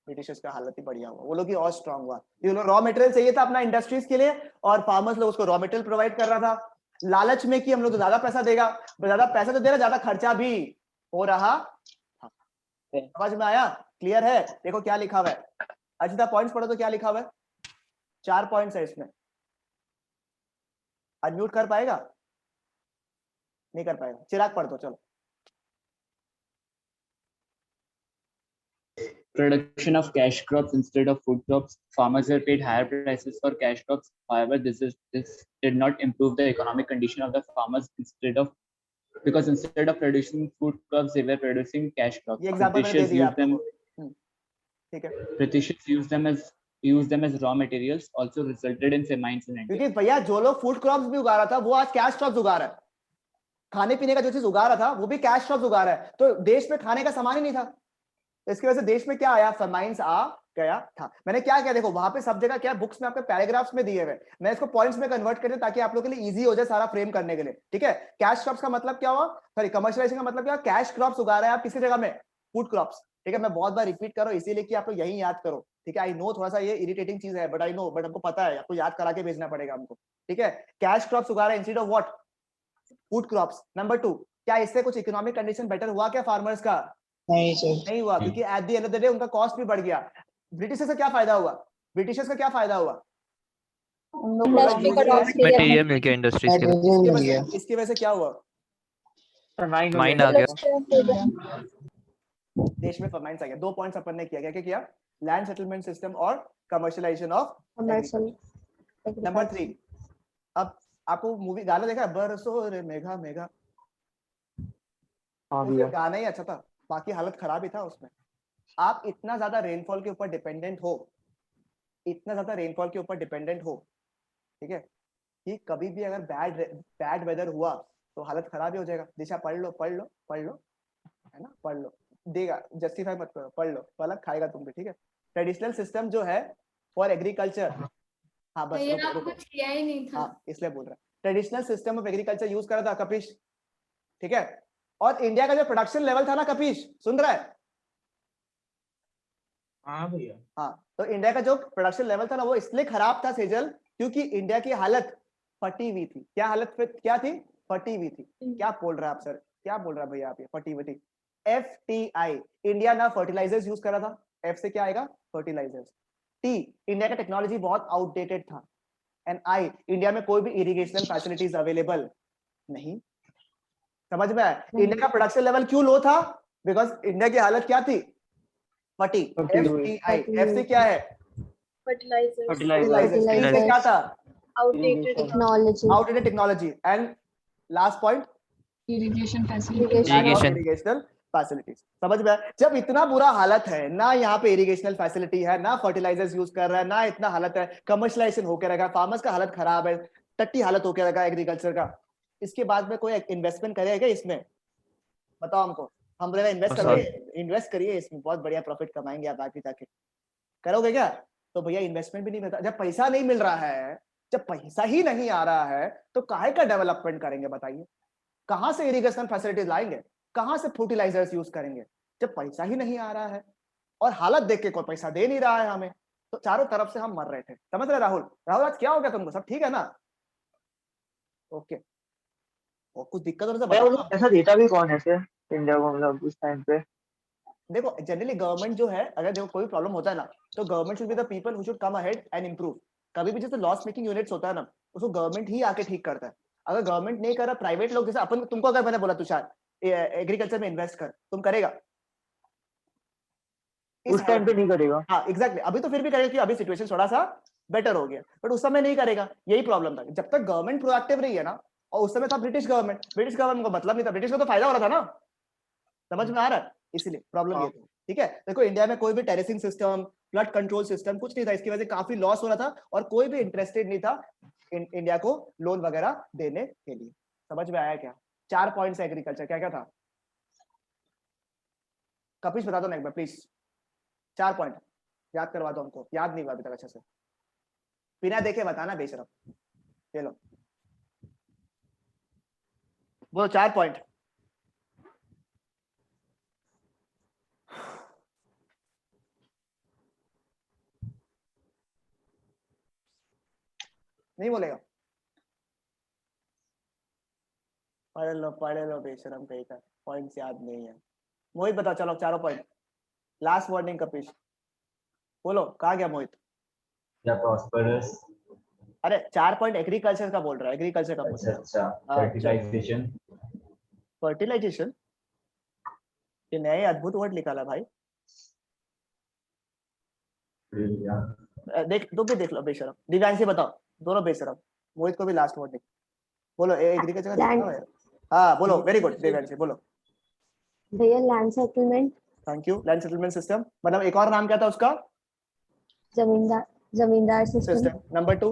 ब्रिटिशर्स का हालत ही बढ़िया हुआ, वो लोग ही और स्ट्रांग हुआ। ये लोग रॉ मटेरियल चाहिए था अपना इंडस्ट्रीज के लिए, और फार्मर्स लोग उसको रॉ मटेरियल प्रोवाइड कर रहा था, लालच में कि हम लोग तो ज्यादा पैसा देगा, ज्यादा पैसा तो दे रहा, ज्यादा खर्चा भी हो रहा। समझ में आया? क्लियर है? देखो क्या लिखा हुआ है, अच्छा पॉइंट्स पढ़ो तो क्या लिखा हुआ है, 4 पॉइंट्स है इसमें। अनम्यूट कर पाएगा? नहीं कर पाएगा, चिराग पढ़ दो चलो। Production of cash crops instead of food crops. Farmers were paid higher prices for cash crops. However, this did not improve the economic condition of the farmers. Instead of producing food crops, they were producing cash crops. ये example मैंने दे दिया आपको, ठीक है। Britishers used them as raw materials, also resulted in famines in India. क्योंकि भैया जो लोग फूड क्रॉप्स भी उगा रहा था, वो आज कैश क्रॉप्स उगा रहा है, खाने पीने का जो चीज उगा रहा था वो भी कैश क्रॉप्स उगा रहा है, तो देश में खाने का सामान ही नहीं था। इसकी वजह से देश में क्या आया? फेमाइन्स आ गया था। मैंने क्या किया देखो, वहां पे सब जगह क्या बुक्स में आपके पैराग्राफ्स में दिए हुए, मैं इसको पॉइंट्स में कन्वर्ट कर दिया ताकि आप लोग के लिए इजी हो जाए सारा फ्रेम करने के लिए, ठीक है। कैश क्रॉप्स का मतलब क्या हुआ, सॉरी कमर्शियलाइजेशन का मतलब क्या? कैश क्रॉप्स उगा रहे हैं आप किसी जगह में, फूड क्रॉप्स, ठीक है। मैं बहुत बार रिपीट कर रहा हूं इसीलिए कि आप लोग यही याद करो, ठीक है। आई नो थोड़ा सा ये इरिटेटिंग चीज है, बट आई नो, बट हमको पता है, आपको याद करा के भेजना पड़ेगा हमको, ठीक है। कैश क्रॉप्स उगा रहे हैं instead of what? Food crops. Number 2, क्या इससे कुछ इकोनॉमिक कंडीशन बेटर हुआ क्या फार्मर्स का? नहीं सर, नहीं हुआ, क्योंकि at the end of the day उनका कॉस्ट भी बढ़ गया। ब्रिटिश से क्या फायदा हुआ? ब्रिटिशर्स का क्या फायदा हुआ? इंडस्ट्री को रॉ मटेरियल मटेरियल मिल गया इंडस्ट्रीज के लिए। इसकी वजह से क्या हुआ? माइन आ गया। देश में फर्माइंस आ गया। 2 पॉइंट्स अपन ने किया, क्या क्या किया? लैंड सेटलमेंट सिस्टम और कमर्शियलाइजेशन ऑफ। कमर्शियल नंबर 3, अब आपको मूवी गाना देखा है, बरसो रे मेघा मेघा? वो सिर्फ गाना ही अच्छा था, बाकी हालत खराब ही था उसमें। आप इतना ज्यादा रेनफॉल के ऊपर डिपेंडेंट हो, इतना ज्यादा रेनफॉल के ऊपर डिपेंडेंट हो, ठीक है, कि कभी भी अगर बैड वेदर हुआ तो हालत खराब ही हो जाएगा। दिशा पढ़ लो पढ़ लो पढ़ लो, है ना, पढ़ लो, देगा, जस्टिफाई मत करो, पढ़ लो, पलक खाएगा तुम भी, ठीक है। ट्रेडिशनल सिस्टम जो है फॉर एग्रीकल्चर, हाँ बस भैया रुको, कुछ किया ही नहीं था। हाँ इसलिए बोल रहा है, traditional system of agriculture use करा था कपिश, ठीक है। और इंडिया का जो प्रोडक्शन लेवल था ना कपिश, सुन रहा है? हाँ भैया। हाँ, तो इंडिया का जो प्रोडक्शन लेवल था ना वो इसलिए खराब था सेजल, क्योंकि इंडिया की हालत फटी हुई थी। क्या हालत क्या थी? फटी हुई थी। क्या बोल रहा है आप सर, क्या बोल रहा है भैया आप? ये फटी हुई। FTI, इंडिया ना फर्टिलाइजर्स यूज करा था। F से क्या आएगा? फर्टिलाइजर्स। T, इंडिया का टेक्नोलॉजी बहुत आउटडेटेड था। एंड I, इंडिया में कोई भी इरिगेशनल फैसिलिटीज अवेलेबल नहीं। समझ में आया? इंडिया का प्रोडक्शन लेवल क्यों लो था? बिकॉज इंडिया की हालत क्या थी? फटी। FTI, F से क्या है? फर्टिलाइजर्स। T से क्या था? Outdated technology outdated technology. And last point, irrigation facility. Irrigation. Irrigational facilities. समझ में आया? जब इतना बुरा हालत है ना, यहाँ पे इरिगेशनल फैसिलिटी है ना, फर्टिलाइजर्स यूज कर रहा है ना, इतना हालत है, कमर्शियलाइजेशन होकर रहेगा, फार्मर्स का हालत खराब है, टट्टी हालत होकर रहेगा एग्रीकल्चर का, इसके बाद में कोई इन्वेस्टमेंट करेगा इसमें? बताओ हमको। हम बोलेगा इन्वेस्ट करिए, इन्वेस्ट करिए इसमें, बहुत बढ़िया प्रॉफिट कमाएंगे आप आगे जाके, करोगे क्या? तो भैया इन्वेस्टमेंट भी नहीं मिलता। जब पैसा नहीं मिल रहा है, जब पैसा ही नहीं आ रहा है, तो काहे का डेवलपमेंट करेंगे बताइए? कहां से इरिगेशन फैसिलिटीज लाएंगे? कहां से फर्टिलाइजर्स यूज करेंगे जब पैसा ही नहीं आ रहा है? और हालत देख के कोई पैसा दे नहीं रहा है हमें, तो चारों तरफ से हम मर रहे थे। समझ रहे राहुल? राहुल आज क्या हो गया तुमको? सब ठीक है ना? ओके, और कुछ दिक्कत हो तो बताओ। ऐसा देता भी कौन है सर इंडिया को, मतलब उस टाइम पे? देखो जनरली गवर्नमेंट जो है, अगर देखो कोई प्रॉब्लम होता है ना, तो government should be the people who should come ahead and improve. कभी भी जैसे लॉस मेकिंग यूनिट्स होता है ना, उसको गवर्नमेंट ही आके ठीक करता है। अगर गवर्नमेंट नहीं कर रहा, प्राइवेट लोग, जैसे अपन, तुमको अगर मैंने बोला तुषार एग्रीकल्चर में इन्वेस्ट कर, तुम करेगा? उस टाइम पे नहीं करेगा। हाँ एग्जैक्टली, अभी तो फिर भी करेगा कि अभी सिचुएशन थोड़ा सा बेटर हो गया, बट उस समय नहीं करेगा। यही प्रॉब्लम था, जब तक गवर्नमेंट प्रोएक्टिव रही है ना। और उस समय था ब्रिटिश गवर्नमेंट को मतलब नहीं था, ब्रिटिश को तो फायदा हो रहा था ना। समझ में आ रहा है? इसीलिए प्रॉब्लम ये थी, ठीक है। देखो इंडिया में कोई भी terracing system, flood control system कुछ नहीं था, इसकी वजह से काफी लॉस हो रहा था, और कोई भी इंटरेस्टेड नहीं था इंडिया को लोन वगैरह देने के लिए। समझ में आया क्या? 4 पॉइंट्स एग्रीकल्चर, क्या क्या था? कपिश बता दो ना एक बार प्लीज, 4 पॉइंट याद करवा दो हमको, याद नहीं हुआ अभी तक अच्छे से, बिना देखे बताना बेशरम। चलो वो 4 पॉइंट। नहीं बोलेगा? पढ़ लो बेशरम कहीं का, पॉइंट्स याद नहीं है। मोहित बताओ, चलो चारों पॉइंट। लास्ट वार्निंग कपिश, बोलो कहा गया मोहित? प्रॉस्पेरस। अरे 4 पॉइंट एग्रीकल्चर का बोल रहा है, एग्रीकल्चर का पूछ रहा है। अच्छा, फर्टिलाइजेशन। फर्टिलाइजेशन, ये नए अद्भुत वर्ड निकाला भाई। देख दो भी, देख लो बेशरम। दिव्यांशी बताओ, दोनों बेशरम। मोहित को भी लास्ट वर्ड बोलो, एग्रीकल्चर का दिखा है। हाँ बोलो, वेरी गुड दिव्यांशी, बोलो। भैया land settlement. Thank you. Land settlement system, मतलब एक और नाम क्या था उसका? जमींदार system. Number 2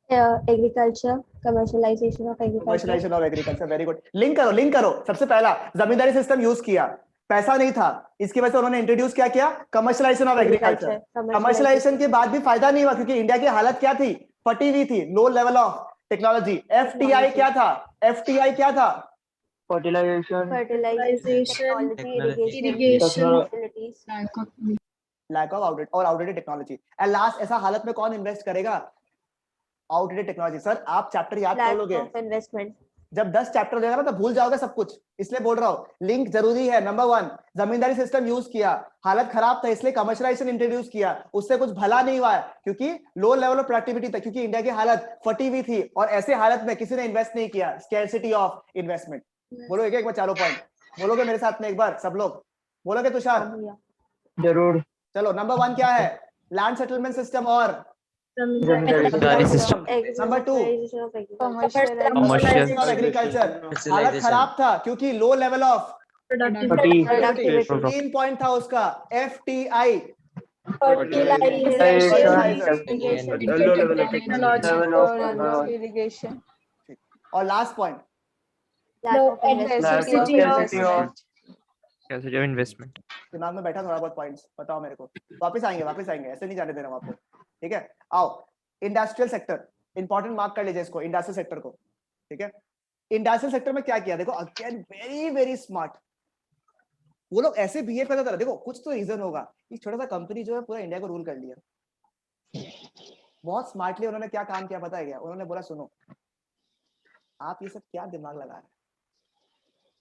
agriculture, commercialisation of agriculture. Very good. Link करो। सबसे पहला जमींदारी सिस्टम यूज किया, पैसा नहीं था, इसकी वजह से उन्होंने इंट्रोड्यूस क्या किया? Commercialisation of agriculture. कमर्शियलाइजेशन के बाद भी फायदा नहीं हुआ, क्योंकि इंडिया की हालत क्या थी? फटी हुई थी, low level of technology. FTI क्या था? FTI क्या था? Fertilisation, lack of outdated technology. And last, ऐसा हालत में कौन इन्वेस्ट करेगा? Outdated technology. सर आप चैप्टर याद कर लोगे? जब 10 चैप्टर हो जाएगा ना तो भूल जाओगे सब कुछ, इसलिए बोल रहा हूँ लिंक जरूरी है। नंबर 1 जमींदारी सिस्टम यूज किया, हालत खराब था इसलिए कमर्शियलाइजेशन इंट्रोड्यूस किया, उससे कुछ भला नहीं हुआ है क्योंकि लो लेवल ऑफ प्रोडक्टिविटी था, क्योंकि इंडिया की हालत फटी हुई थी और ऐसे हालत में किसी ने इन्वेस्ट नहीं किया, स्कैरसिटी ऑफ इन्वेस्टमेंट। बोलो एक एक बार चारों पॉइंट बोलोगे मेरे साथ में एक बार, सब लोग बोलोगे तुषार? जरूर। चलो नंबर 1 क्या है? लैंड सेटलमेंट सिस्टम और zamindari system. Number 2 Commercial. Of agriculture, हालत खराब था क्योंकि लो लेवल ऑफ फटी 3 पॉइंट था उसका, FTI irrigation, और last point Scarcity of investment. दिमाग में बैठा थोड़ा बहुत पॉइंट्स बताओ मेरे को, वापस आएंगे ऐसे नहीं जाने देना आपको, ठीक है? आओ इंडस्ट्रियल सेक्टर, इंपॉर्टेंट मार्क कर लीजिए इसको, इंडस्ट्रियल सेक्टर को, ठीक है? इंडस्ट्रियल सेक्टर में क्या किया देखो, अगेन वेरी वेरी स्मार्ट, वो लोग ऐसे बिहेव करता था। देखो कुछ तो रीजन होगा, ये छोटा सा कंपनी जो है पूरा इंडिया को रूल कर लिया। बहुत स्मार्टली उन्होंने क्या काम किया पता है क्या? उन्होंने बोला सुनो आप ये सब क्या दिमाग लगा रहे हैं,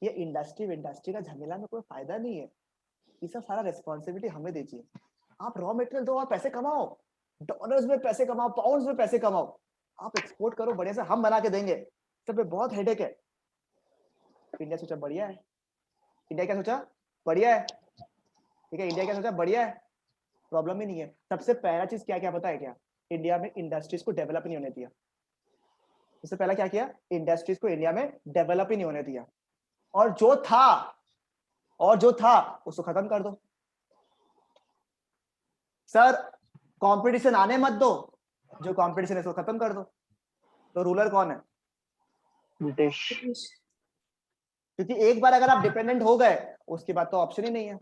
ये इंडस्ट्री का झमेला में कोई फायदा नहीं है, ये सब सारा रिस्पॉन्सिबिलिटी हमें दीजिए, आप रॉ मटेरियल दो और पैसे कमाओ, डॉलर्स में पैसे कमाओ, पाउंड्स में पैसे कमाओ, आप एक्सपोर्ट करो बढ़िया से, हम बना के देंगे। सब पे बहुत हेडेक है। इंडिया सोचा बढ़िया है, इंडिया क्या सोचा बढ़िया है, ठीक है? इंडिया क्या सोचा बढ़िया है, प्रॉब्लम ही नहीं है। सबसे पहला चीज क्या क्या पता है क्या? इंडिया में इंडस्ट्रीज को डेवलप नहीं होने दिया। सबसे पहला क्या किया? इंडस्ट्रीज को इंडिया में डेवलप ही नहीं होने दिया, और जो था उसको खत्म कर दो। सर कंपटीशन आने मत दो, जो कंपटीशन है उसको खत्म कर दो। तो रूलर कौन है? ब्रिटिश। क्योंकि एक बार अगर आप डिपेंडेंट हो गए उसके बाद तो ऑप्शन ही नहीं है,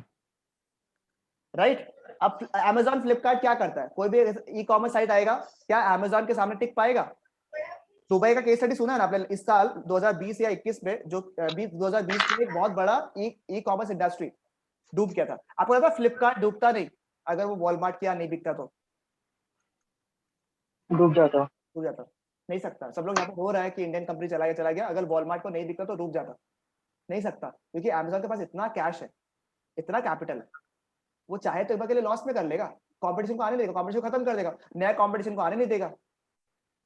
राइट? अब Amazon फ्लिपकार्ट क्या करता है? कोई भी ई कॉमर्स साइट आएगा क्या Amazon के सामने टिक पाएगा? दुबई का केस स्टडी सुना है ना आपने इस साल 2020 या 21 में, जो 2020 में एक बहुत बड़ा ई कॉमर्स इंडस्ट्री डूब गया था। आपको लगता है फ्लिपकार्ट डूबता नहीं अगर वो वॉलमार्ट क्या नहीं बिकता तो? डूब जाता नहीं सकता। सब लोग यहाँ पे हो रहा है कि इंडियन कंपनी चला गया, अगर वॉलमार्ट को नहीं बिकता तो डूब जाता? नहीं सकता, क्योंकि Amazon के पास इतना कैश है, इतना कैपिटल है, वो चाहे तो एक बार के लिए लॉस में कर लेगा, कंपटीशन को आने देगा, कंपटीशन खत्म कर देगा, नया कंपटीशन को आने नहीं देगा,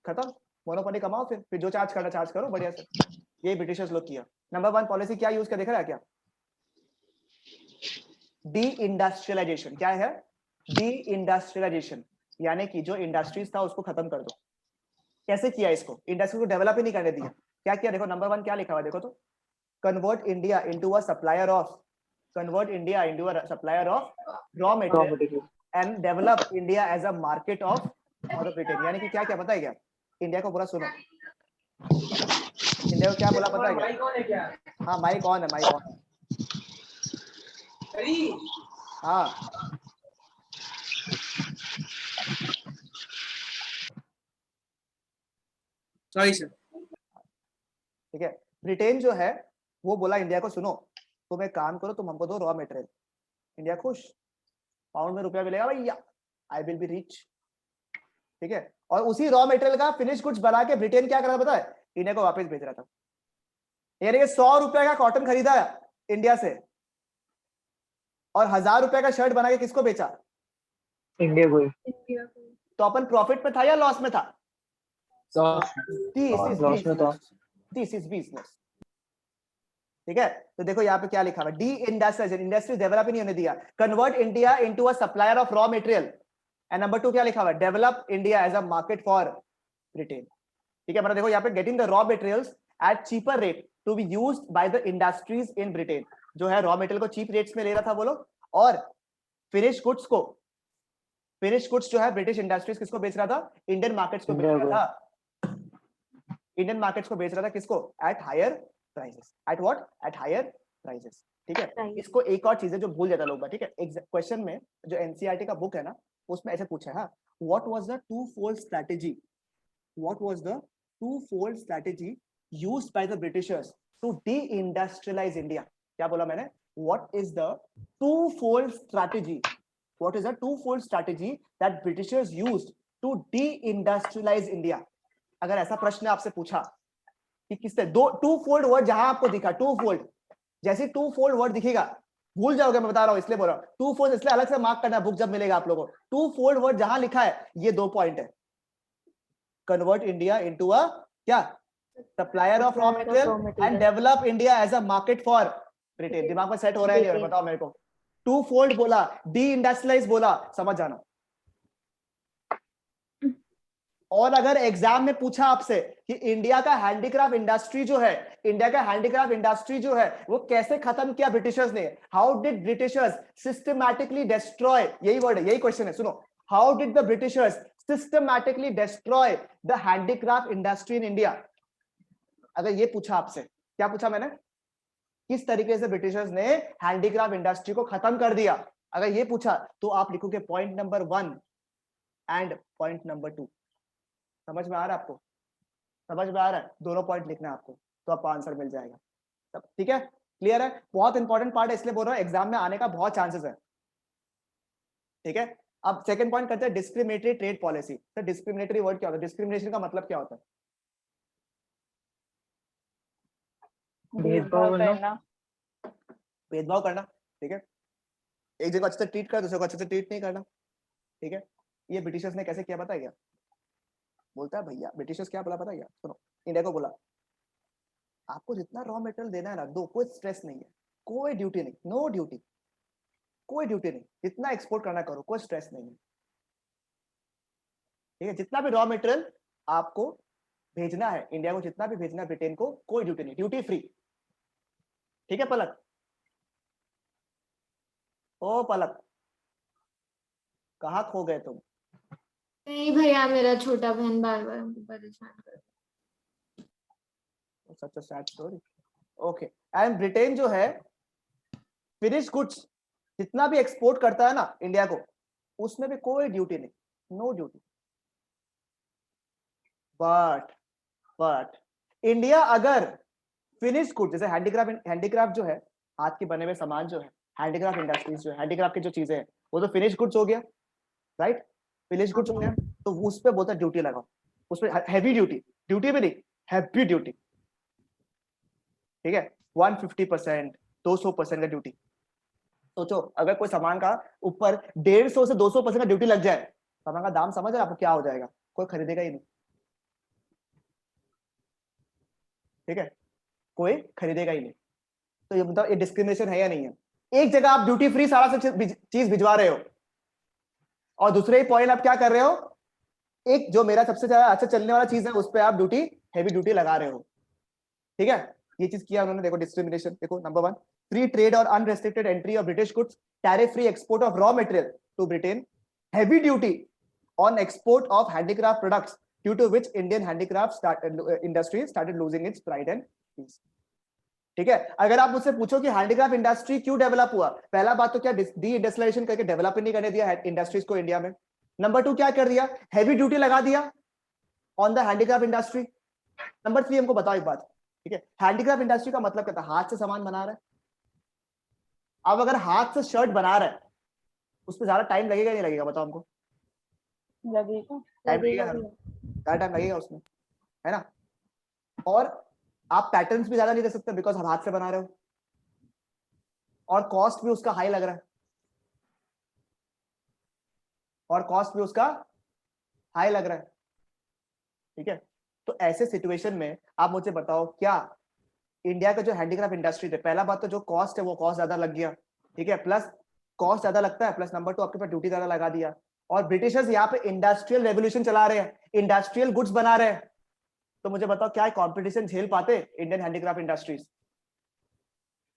खत्म, मोनोपोली कमाओ, फिर जो चार्ज करना चार्ज करो बढ़िया से। ये ब्रिटिशर्स लोग किया। नंबर 1 पॉलिसी क्या यूज कर देखा है क्या? De industrialisation. क्या है? डी इंडस्ट्रियलाइजेशन, यानी कि जो इंडस्ट्रीज था उसको खत्म कर दो। कैसे किया इसको? इंडस्ट्री को डेवलप ही नहीं करने दिया। क्या किया देखो, नंबर 1 क्या लिखा हुआ देखो तो, convert India into a supplier of raw material and develop India as a market of Britain. यानी कि क्या क्या पता है क्या? इंडिया को पूरा सुनो, इंडिया को क्या बोला पता है क्या? हाँ माइक ऑन है, माइक ऑन। हाँ सॉरी सर। ठीक है, ब्रिटेन जो है वो बोला इंडिया को सुनो तुम एक काम करो, तुम हमको दो रॉ मटेरियल। इंडिया खुश, पाउंड में रुपया मिलेगा भैया, आई विल बी रिच, ठीक है? और उसी रॉ मटेरियल का फिनिश गुड्स बना के ब्रिटेन क्या कर रहा था पता है? इंडिया को वापस भेज रहा था। यानी कि 100 रुपए का कॉटन खरीदा इंडिया से और 1000 रुपए का शर्ट बना के किसको बेचा? इंडिया को। तो अपन प्रॉफिट में था या लॉस में था? लॉस में था। दिस इज बिजनेस, ठीक है? तो देखो यहाँ पे क्या लिखा हुआ, डी इंडस्ट्रियल, इंडस्ट्री डेवलप ही नहीं होने दिया, convert India into a supplier of raw material, and number 2 क्या लिखा हुआ, develop India as a market for Britain. ठीक है, मतलब देखो यहाँ पे getting the raw materials at cheaper rate to be used by the industries in Britain. जो है रॉ मटेरियल को चीप रेट्स में ले रहा था वो लोग, और फिनिश गुड्स जो है ब्रिटिश इंडस्ट्रीज किसको बेच रहा था? इंडियन मार्केट्स को बेच रहा था। इंडियन मार्केट्स को बेच रहा था किसको? At higher prices. At what? At higher prices. ठीक है, इसको एक और चीज है जो भूल जाता लोग, ठीक है? क्वेश्चन में जो एनसीईआरटी का बुक है ना उसमें ऐसे पूछा है, हाँ, what was the twofold strategy, what was the twofold strategy used by the Britishers to deindustrialise India? क्या बोला मैंने? What is the twofold strategy, what is the twofold strategy that Britishers used to deindustrialise India? अगर ऐसा प्रश्न आपसे पूछा कि किससे दो टू फोल्ड वर्ड जहां आपको दिखा टू फोल्ड, जैसे टू फोल्ड वर्ड दिखेगा भूल जाओगे, मैं बता रहा हूं इसलिए बोल रहा हूं टू फोल्ड, इसलिए अलग से मार्क करना बुक जब मिलेगा आप लोगों को। टू फोल्ड वर्ड जहां लिखा है ये 2 पॉइंट है, कन्वर्ट इंडिया इनटू अ क्या supplier of raw material and develop India as a market for Britain. दिमाग में सेट हो रहा है नहीं, बताओ मेरे को। टू फोल्ड बोला, डी इंडस्ट्रियलाइज बोला, समझ जाना। और अगर एग्जाम में पूछा आपसे कि इंडिया का हैंडीक्राफ्ट इंडस्ट्री जो है, इंडिया का हैंडीक्राफ्ट इंडस्ट्री जो है वो कैसे खत्म किया ब्रिटिशर्स ने, how did Britishers systematically destroy, यही वर्ड है, यही क्वेश्चन है, सुनो। How did the Britishers systematically destroy the handicraft industry in India. अगर ये पूछा आपसे, क्या पूछा मैंने, किस तरीके से ब्रिटिशर्स ने हैंडीक्राफ्ट इंडस्ट्री को खत्म कर दिया, अगर ये पूछा तो आप लिखोगे point number 1 and point number 2। समझ में आ रहा है आपको, समझ में आ रहा है, दोनों पॉइंट लिखना है आपको, तो आपको आंसर मिल जाएगा सब। ठीक है, क्लियर है, बहुत इंपॉर्टेंट पार्ट है, इसलिए बोल रहा हूं एग्जाम में आने का बहुत चांसेस है। ठीक है, अब सेकंड पॉइंट करते हैं discriminatory trade policy. Sir discriminatory word क्या होता है, डिस्क्रिमिनेशन का मतलब क्या होता है? भेदभाव करना। भेदभाव करना, ठीक है, एक जगह अच्छे से ट्रीट कर, दूसरे को अच्छे से ट्रीट नहीं करना। ठीक है, ये ब्रिटिशर्स ने कैसे किया पता है क्या? बोलता है भैया ब्रिटिशर्स क्या बोला पता है क्या, सुनो, इंडिया को बोला आपको जितना रॉ मटेरियल देना है ना दो, कोई स्ट्रेस नहीं है, कोई ड्यूटी नहीं, नो ड्यूटी, कोई ड्यूटी नहीं, जितना एक्सपोर्ट करना करो, कोई स्ट्रेस नहीं है। ठीक है, जितना भी रॉ मटेरियल आपको भेजना है इंडिया को, जितना भी भेजना है ब्रिटेन को, कोई ड्यूटी नहीं, ड्यूटी फ्री। ठीक है पलक, ओ पलक कहाँ खो गए तुम? नहीं भैया, मेरा छोटा बहन बार बार हमको परेशान कर रहा such a sad story. Okay, and Britain जो है फिनिश गुड्स जितना भी एक्सपोर्ट करता है ना इंडिया को, उसमें भी कोई ड्यूटी नहीं, नो ड्यूटी। बट इंडिया अगर फिनिश गुड जैसे हैंडीक्राफ्ट जो है, हाथ के बने हुए सामान जो है, हैंडीक्राफ्ट इंडस्ट्रीज जो है, हैंडीक्राफ्ट की जो चीजें हैं वो तो फिनिश गुड्स हो गया, राइट, फिनिश गुड्स हो गया, तो उस पे बोलता है ड्यूटी लगाओ, उस पे हैवी ड्यूटी, ड्यूटी भी नहीं, हैवी ड्यूटी। ठीक है, 150%, 200% का ड्यूटी। सोचो अगर कोई सामान का ऊपर 150 से 200% का ड्यूटी लग जाए, सामान का दाम समझ रहे आपको क्या हो जाएगा, कोई खरीदेगा ही नहीं। ठीक है, कोई खरीदेगा ही नहीं। तो ये मतलब ये डिस्क्रिमिनेशन है या नहीं है? एक जगह आप ड्यूटी फ्री सारा सब चीज भिजवा रहे हो, और दूसरे ही पॉइंट आप क्या कर रहे हो, एक जो मेरा सबसे ज्यादा अच्छा चलने वाला चीज है उस पर आप ड्यूटी, हैवी ड्यूटी लगा रहे हो। ठीक है, ये चीज किया उन्होंने। देखो डिस्क्रिमिनेशन, देखो नंबर 1, फ्री ट्रेड और unrestricted entry of British goods, tariff free export of raw material to Britain, heavy duty on export of handicraft products due to which Indian handicraft industry started losing its pride and peace. ठीक है, अगर आप मुझसे पूछो कि handicraft industry क्यों develop हुआ, पहला बात तो क्या डी इंडस्ट्रियलाइजेशन करके डेवलप नहीं करने दिया इंडस्ट्रीज को इंडिया में। नंबर 2 क्या कर दिया, हैवी ड्यूटी लगा दिया on the handicraft industry. Number 3 हमको बताओ एक बात, ठीक है, हैंडीक्राफ्ट इंडस्ट्री का मतलब क्या था, हाथ से सामान बना रहा है। अब अगर हाथ से शर्ट बना रहा है उस पर ज्यादा टाइम लगेगा नहीं लगेगा, बताओ हमको? लगेगा, टाइम लगेगा, ज्यादा टाइम लगेगा उसमें, है ना। और आप पैटर्न्स भी ज्यादा नहीं दे सकते बिकॉज हम हाथ से बना रहे हो, और कॉस्ट भी उसका हाई लग रहा है, और कॉस्ट भी उसका हाई लग रहा है। ठीक है, तो ऐसे सिचुएशन में आप मुझे बताओ क्या इंडिया का जो हैंडीक्राफ्ट इंडस्ट्री है, पहला बात तो जो कॉस्ट है वो कॉस्ट ज्यादा लग गया, ठीक है, प्लस कॉस्ट ज्यादा लगता है, प्लस नंबर 2 आपके पास ड्यूटी ज्यादा लगा दिया, और ब्रिटिशर्स यहाँ पे इंडस्ट्रियल रेवोल्यूशन चला रहे हैं, इंडस्ट्रियल गुड्स बना रहे हैं। तो मुझे बताओ क्या कंपटीशन झेल पाते इंडियन हैंडीक्राफ्ट इंडस्ट्रीज?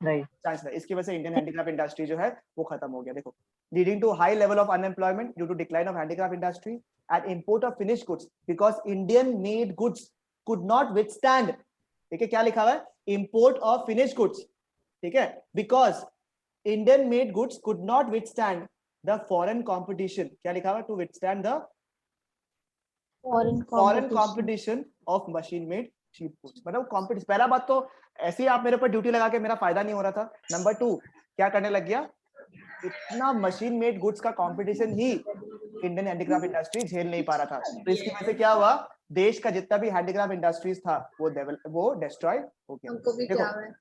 नहीं, चांस नहीं। इसकी वजह से इंडियन हैंडीक्राफ्ट इंडस्ट्री जो है वो खत्म हो गया। देखो, leading to high level of unemployment due to decline of handicraft industry and import of finished goods because Indian made goods could not withstand. ठीक है, क्या लिखा हुआ है, इंपोर्ट ऑफ फिनिश्ड गुड्स, ठीक है, because Indian made goods could not withstand the foreign competition, क्या लिखा हुआ, to withstand the foreign competition of machine made cheap goods। मतलब competition, पहला बात तो ऐसे ही आप मेरे पर ड्यूटी लगा के मेरा फायदा नहीं हो रहा था। नंबर 2 क्या करने लग गया, इतना मशीन मेड गुड्स का कंपटीशन ही इंडियन हैंडीक्राफ्ट इंडस्ट्री झेल नहीं पा रहा था। तो इसकी वजह से क्या हुआ, देश का जितना भी हैंडीक्राफ्ट इंडस्ट्रीज था वो डिस्ट्रॉय हो गया। हमको भी देखो, क्या है,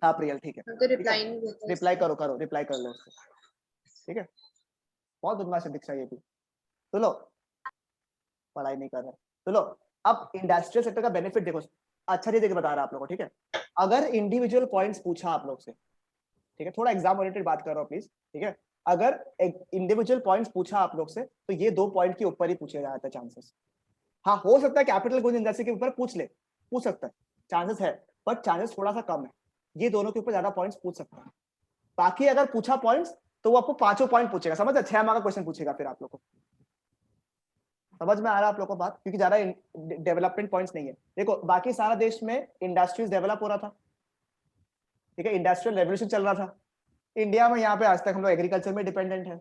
हाँ प्रियल ठीक है, हम तो रिप्लाई नहीं देते। रिप्लाई करो रिप्लाई कर लो उसको, ठीक है। बहुत बदमाश है दीक्षा ये भी। तो लो, पढ़ाई नहीं कर रहे, तो लो अब इंडस्ट्रियल सेक्टर का बेनिफिट देखो। अच्छा चीज बता रहा आप लोगों को, ठीक है। अगर इंडिविजुअल पॉइंट्स पूछा आप लोग से, ठीक है, थोड़ा एग्जाम ओरिएंटेड बात कर रहा हूँ प्लीज, ठीक है। अगर इंडिविजुअल पॉइंट्स पूछा आप लोग से तो ये 2 पॉइंट के ऊपर ही पूछे जाता है चांसेस। हाँ हो सकता है कैपिटल गुड्स इंडस्ट्री के ऊपर पूछ सकता है, चांसेस है, बट चांसेस थोड़ा सा कम है। ये दोनों के ऊपर ज्यादा पॉइंट्स पूछ सकता है। बाकी अगर पूछा पॉइंट्स तो वो आपको 5 पॉइंट पूछेगा, समझ, 6 मार्क का क्वेश्चन पूछेगा फिर आप लोग को। समझ में आ रहा है आप लोग को बात, क्योंकि ज्यादा डेवलपमेंट पॉइंट्स नहीं है। देखो बाकी सारा देश में इंडस्ट्रीज डेवलप हो रहा था, ठीक है, इंडस्ट्रियल रेवोल्यूशन चल रहा था। इंडिया में यहाँ पे आज तक हम लोग एग्रीकल्चर में डिपेंडेंट है,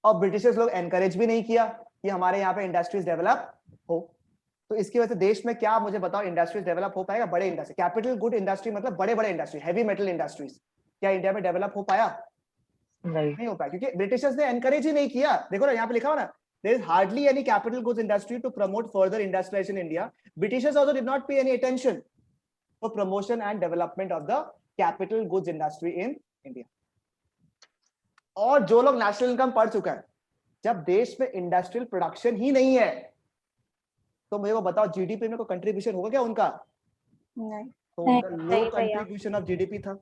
और ब्रिटिशर्स लोग एनकरेज भी नहीं किया कि हमारे यहाँ पे इंडस्ट्रीज डेवलप हो। तो इसकी वजह से देश में क्या, मुझे बताओ, इंडस्ट्रीज डेवलप हो पाएगा? बड़े इंडस्ट्री, कैपिटल गुड इंडस्ट्री मतलब बड़े बड़े इंडस्ट्री, हैवी मेटल इंडस्ट्रीज, क्या इंडिया में डेवलप हो पाया? नहीं हो पाया, क्योंकि ब्रिटिशर्स ने एनकरेज ही नहीं किया। देखो ना यहाँ पे लिखा हो ना, there is hardly any capital goods industry to promote further industrialization in India. Britishers also did not pay any attention for promotion and development of the capital goods industry in India. और जो लोग national income पढ़ चुका है, जब देश में industrial production ही नहीं है तो मुझे को बताओ जीडीपी में कोई कंट्रीब्यूशन होगा क्या उनका? नहीं। तो उनका लो कंट्रीब्यूशन ऑफ जीडीपी था,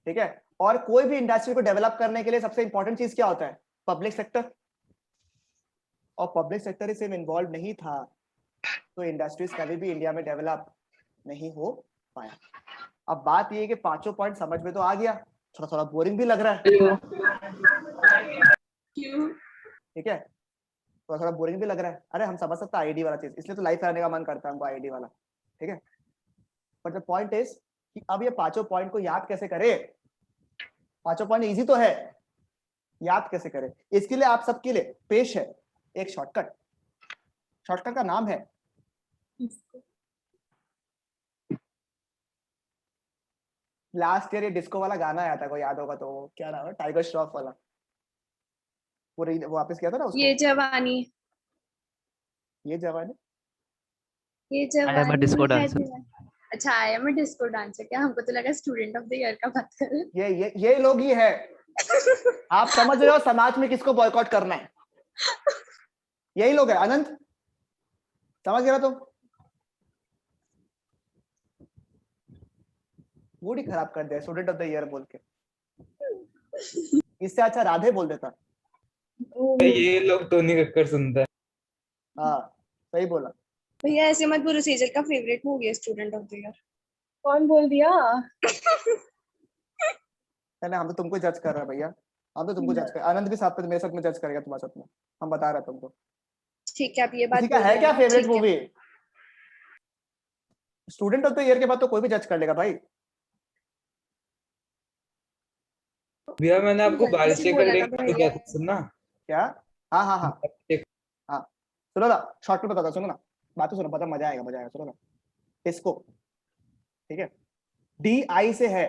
ठीक है। और कोई भी इंडस्ट्री को डेवलप करने के लिए सबसे इंपॉर्टेंट चीज क्या होता है? Public sector. और पब्लिक सेक्टर इसमें इन्वॉल्व नहीं था तो इंडस्ट्रीज कभी भी इंडिया में डेवलप नहीं हो पाया। अब बात ये है कि 5 पॉइंट समझ में तो आ गया, थोड़ा थोड़ा बोरिंग भी लग रहा है, ठीक है, थोड़ा थोड़ा बोरिंग भी लग रहा है। अरे हम समझ सकते हैं आईडी वाला चीज, इसलिए तो लाइफ रहने का मन करता है हमको आईडी वाला, ठीक है। बट द पॉइंट इज कि अब ये 5 पॉइंट को याद कैसे करें? 5 पॉइंट इजी तो है, याद कैसे करें? इसके लिए आप सबके लिए पेश है एक शॉर्टकट। शॉर्टकट का नाम है लास्ट ईयर ये डिस्को वाला गाना आया था, कोई याद होगा तो, क्या नाम है, टाइगर श्रॉफ वाला, वो वापस किया था ना उसको, ये जवानी I am a disco dancer. अच्छा, I am a disco dancer. क्या हमको तो लगा स्टूडेंट ऑफ द ईयर का बात कर रहे हैं। ये लोग ही है। आप समझ रहे हो समाज में किसको बॉयकॉट करना है? यही लोग है। अनंत समझ गया तुम? मूड ही खराब कर दिया स्टूडेंट ऑफ द ईयर बोल के। इससे अच्छा राधे बोल देता। ये लोग टोनी कक्कर सुनता है। हाँ सही बोला। भैया ऐसे मत बोलो, सेजल का फेवरेट मूवी है स्टूडेंट ऑफ द ईयर। कौन बोल दिया? नहीं हम तो तुमको जज कर रहे हैं भैया, हम तो तुमको जज कर, आनंद भी साथ में मेरे साथ में जज करेगा तुम्हारे साथ में, हम बता रहे हैं तुमको। ठीक है, आप ये बात किसी का है क्या favourite movie? Student of the year के बाद तो कोई भी जज कर लेगा भाई। भैया मैंने आपको बालशेखर सुनना क्या? हाँ हाँ हाँ हाँ सुनो ना, शॉर्ट में बताता, सुनो ना, बात तो सुनो, पता मजा आएगा, सुनो ना। इसको ठीक है, DI से है,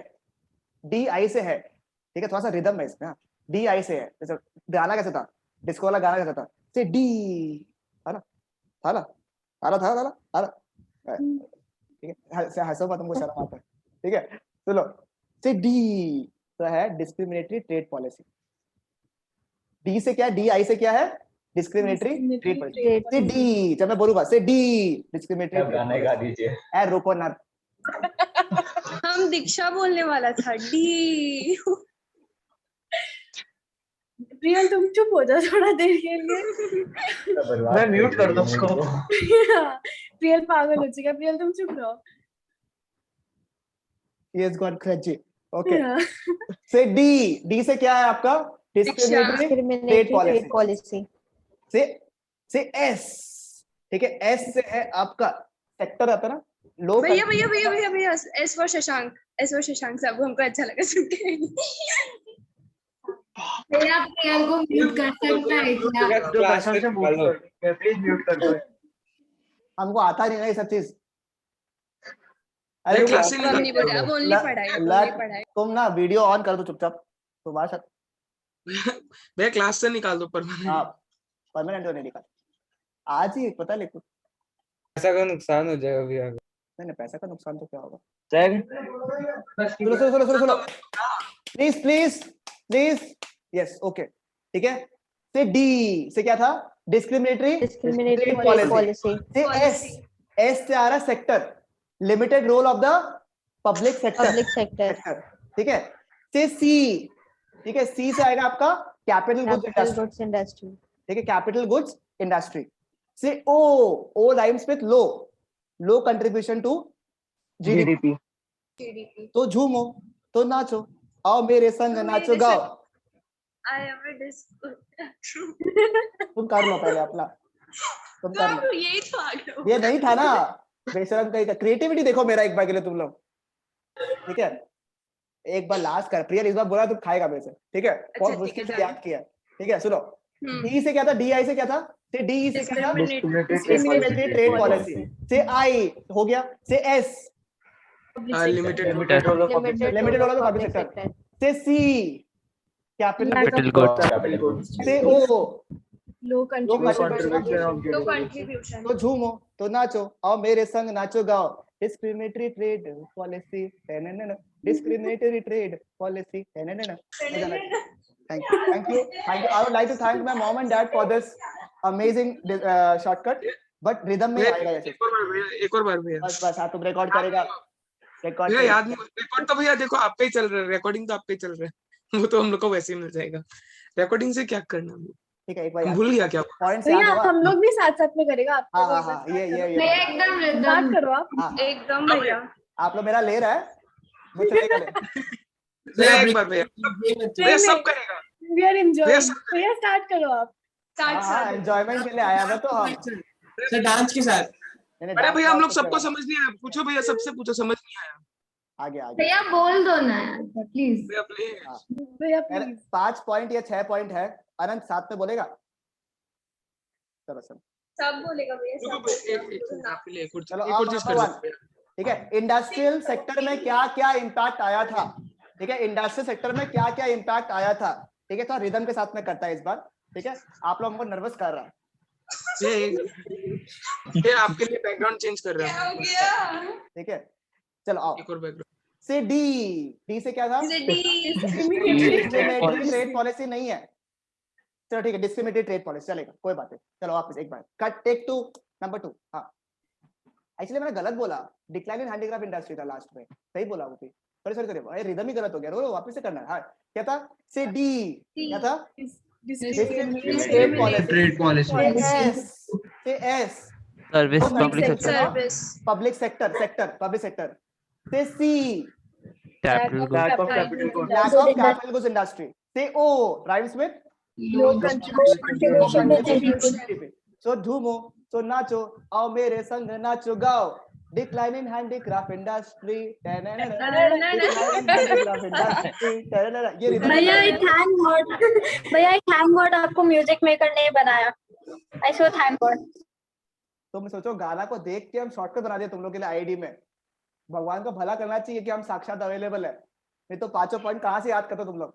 ठीक है, थोड़ा सा रिदम है इसमें। DI से है, जैसे गाना कैसे था, डिस्को वाला गाना कैसे था, से डी ठीक है, हंसो मत, तुमको शर्म आता है, ठीक है। सुनो, से डी तो है डिस्क्रिमिनेटरी ट्रेड पॉलिसी। डी से क्या है, DI से क्या है, डिस्क्रिमिनेटरी ट्रेड पॉलिसी। से डी, जब मैं बोलूंगा से डी डिस्क्रिमिनेटरी, गाने गा दीजिए। ए रुको ना, हम दीक्षा बोलने वाला था, डी। प्रियल तुम चुप हो जाओ थोड़ा देर के लिए। मैं म्यूट कर दूं उसको। प्रियल पागल हो चुका है, प्रियल तुम चुप रहो। he has gone crazy, okay। से डी से क्या है आपका, discriminatory trade policy. Say S, ठीक है, एस से है आपका सेक्टर आता ना, लोग। भैया एस फॉर शशांक साहब, हमको अच्छा लगा सुन के। भैया प्रियल को म्यूट कर सकता है क्या? प्लीज म्यूट कर दो। हमको आता नहीं ना ये सब चीज। अरे तुम ना वीडियो ऑन कर दो चुपचाप, तुम्हारे साथ भैया क्लास से निकाल दो परमानेंट। हाँ परमानेंट तो नहीं लिखा आज ही पता लिखो। पैसा का नुकसान हो जाएगा भैया। नहीं पैसा का नुकसान तो क्या होगा। सर सुनो please please please yes okay ठीक है। से डी से क्या था discriminatory Discriminatory trade trade policy. policy. से एस से आ रहा sector limited role of the public sector Public sector. ठीक है। से सी ठीक है सी से आएगा आपका capital goods Capital industry goods industry. ठीक है capital goods industry. Say O rhymes with low contribution to GDP. तो झूमो तो नाचो आओ मेरे संग नाचो गाओ। I am a disco. तुम कर लो पहले अपना तुम कर लो। यही तो आ गया। ये नहीं था ना बेशरम कहीं का क्रिएटिविटी देखो मेरा एक बार के लिए तुम लोग ठीक है। एक बार लास्ट कर प्रिया इस बार बोला तुम खाएगा मेरे से ठीक है। बहुत मुश्किल से याद किया ठीक है। सुनो डी से क्या था डी आई से क्या था से डी से क्या था डिस्क्रिमिनेटरी ट्रेड पॉलिसी। से आई हो गया। से S limited limited role of public sector. से सी कैपिटल गुड्स। से ओ लो कंट्रीब्यूशन लो कंट्रीब्यूशन। तो झूमो तो नाचो आओ मेरे संग नाचो गाओ discriminatory trade policy discriminatory trade policy. Thank you. I would like to thank my mom and dad for this amazing shortcut. But rhythm में आएगा ऐसे। एक और बार भैया। बस हाँ तुम रिकॉर्ड करेगा भैया याद नहीं रिकॉर्ड तो भैया देखो आप पे ही चल रहा है रिकॉर्डिंग तो आप पे ही चल रहा है वो तो हम लोग को वैसे ही मिल जाएगा। रिकॉर्डिंग से क्या करना है ठीक है एक बार भूल गया क्या पॉइंट्स भैया याद हम लोग भी साथ साथ में करेगा। हाँ ये एकदम बात रिदम करो आप। एकदम भैया। आप लोग मेरा ले रहा है वो चलेगा भैया एक बार भैया सब करेगा। We are enjoying. भैया स्टार्ट करो आप। हाँ एंजॉयमेंट के लिए आया मैं तो हम सर डांस के साथ। अरे भैया हम लोग सबको समझ नहीं आया पूछो भैया सबसे पूछो समझ नहीं आया। आगे आगे भैया बोल दो ना प्लीज। भैया प्लीज भैया प्लीज 5 पॉइंट या 6 पॉइंट है अनंत साथ में बोलेगा। चलो सर सब बोलेगा भैया चलो आओ नंबर 1 ठीक है। इंडस्ट्रियल सेक्टर में क्या क्या इम्पैक्ट आया था ठीक है। इंडस्ट्रियल सेक्टर में क्या क्या इम्पैक्ट आया था ठीक है। तो रिदम के साथ में करता है इस बार ठीक है। आप लोग हमको नर्वस कर रहा है ये आपके लिए बैकग्राउंड चेंज कर रहा है ठीक है। चलो आओ एक और बैकग्राउंड। से डी से क्या था ट्रेड पॉलिसी नहीं है। चलो ठीक है डिस्क्रिमिनेटरी ट्रेड पॉलिसी चलेगा कोई बात नहीं। चलो वापस एक बार कट टेक टू नंबर 2। हाँ एक्चुअली मैंने गलत बोला डिक्लाइन इन हैंडीक्राफ्ट इंडस्ट्री था लास्ट में सही बोला वो भी सॉरी रिदम ही गलत हो गया रो वापस से करना है। हाँ क्या था से डी क्या था trade policy. Say S service public sector. से C capital lack of capital goods industry. Say O rhymes with low contribution. so झूमो so नाचो आओ मेरे संग नाचो गाओ डिक्लाइन इन हैंडीक्राफ्ट इंडस्ट्री। भैया आई थैंक गॉड आपको म्यूजिक मेकर नहीं बनाया। आई सो थैंक गॉड। तुम सोचो गाना को देख के हम शॉर्टकट बना दिया तुम लोग के लिए आईडी में। भगवान को भला करना चाहिए कि हम साक्षात अवेलेबल है नहीं तो 5 पॉइंट कहाँ से याद करते तुम लोग।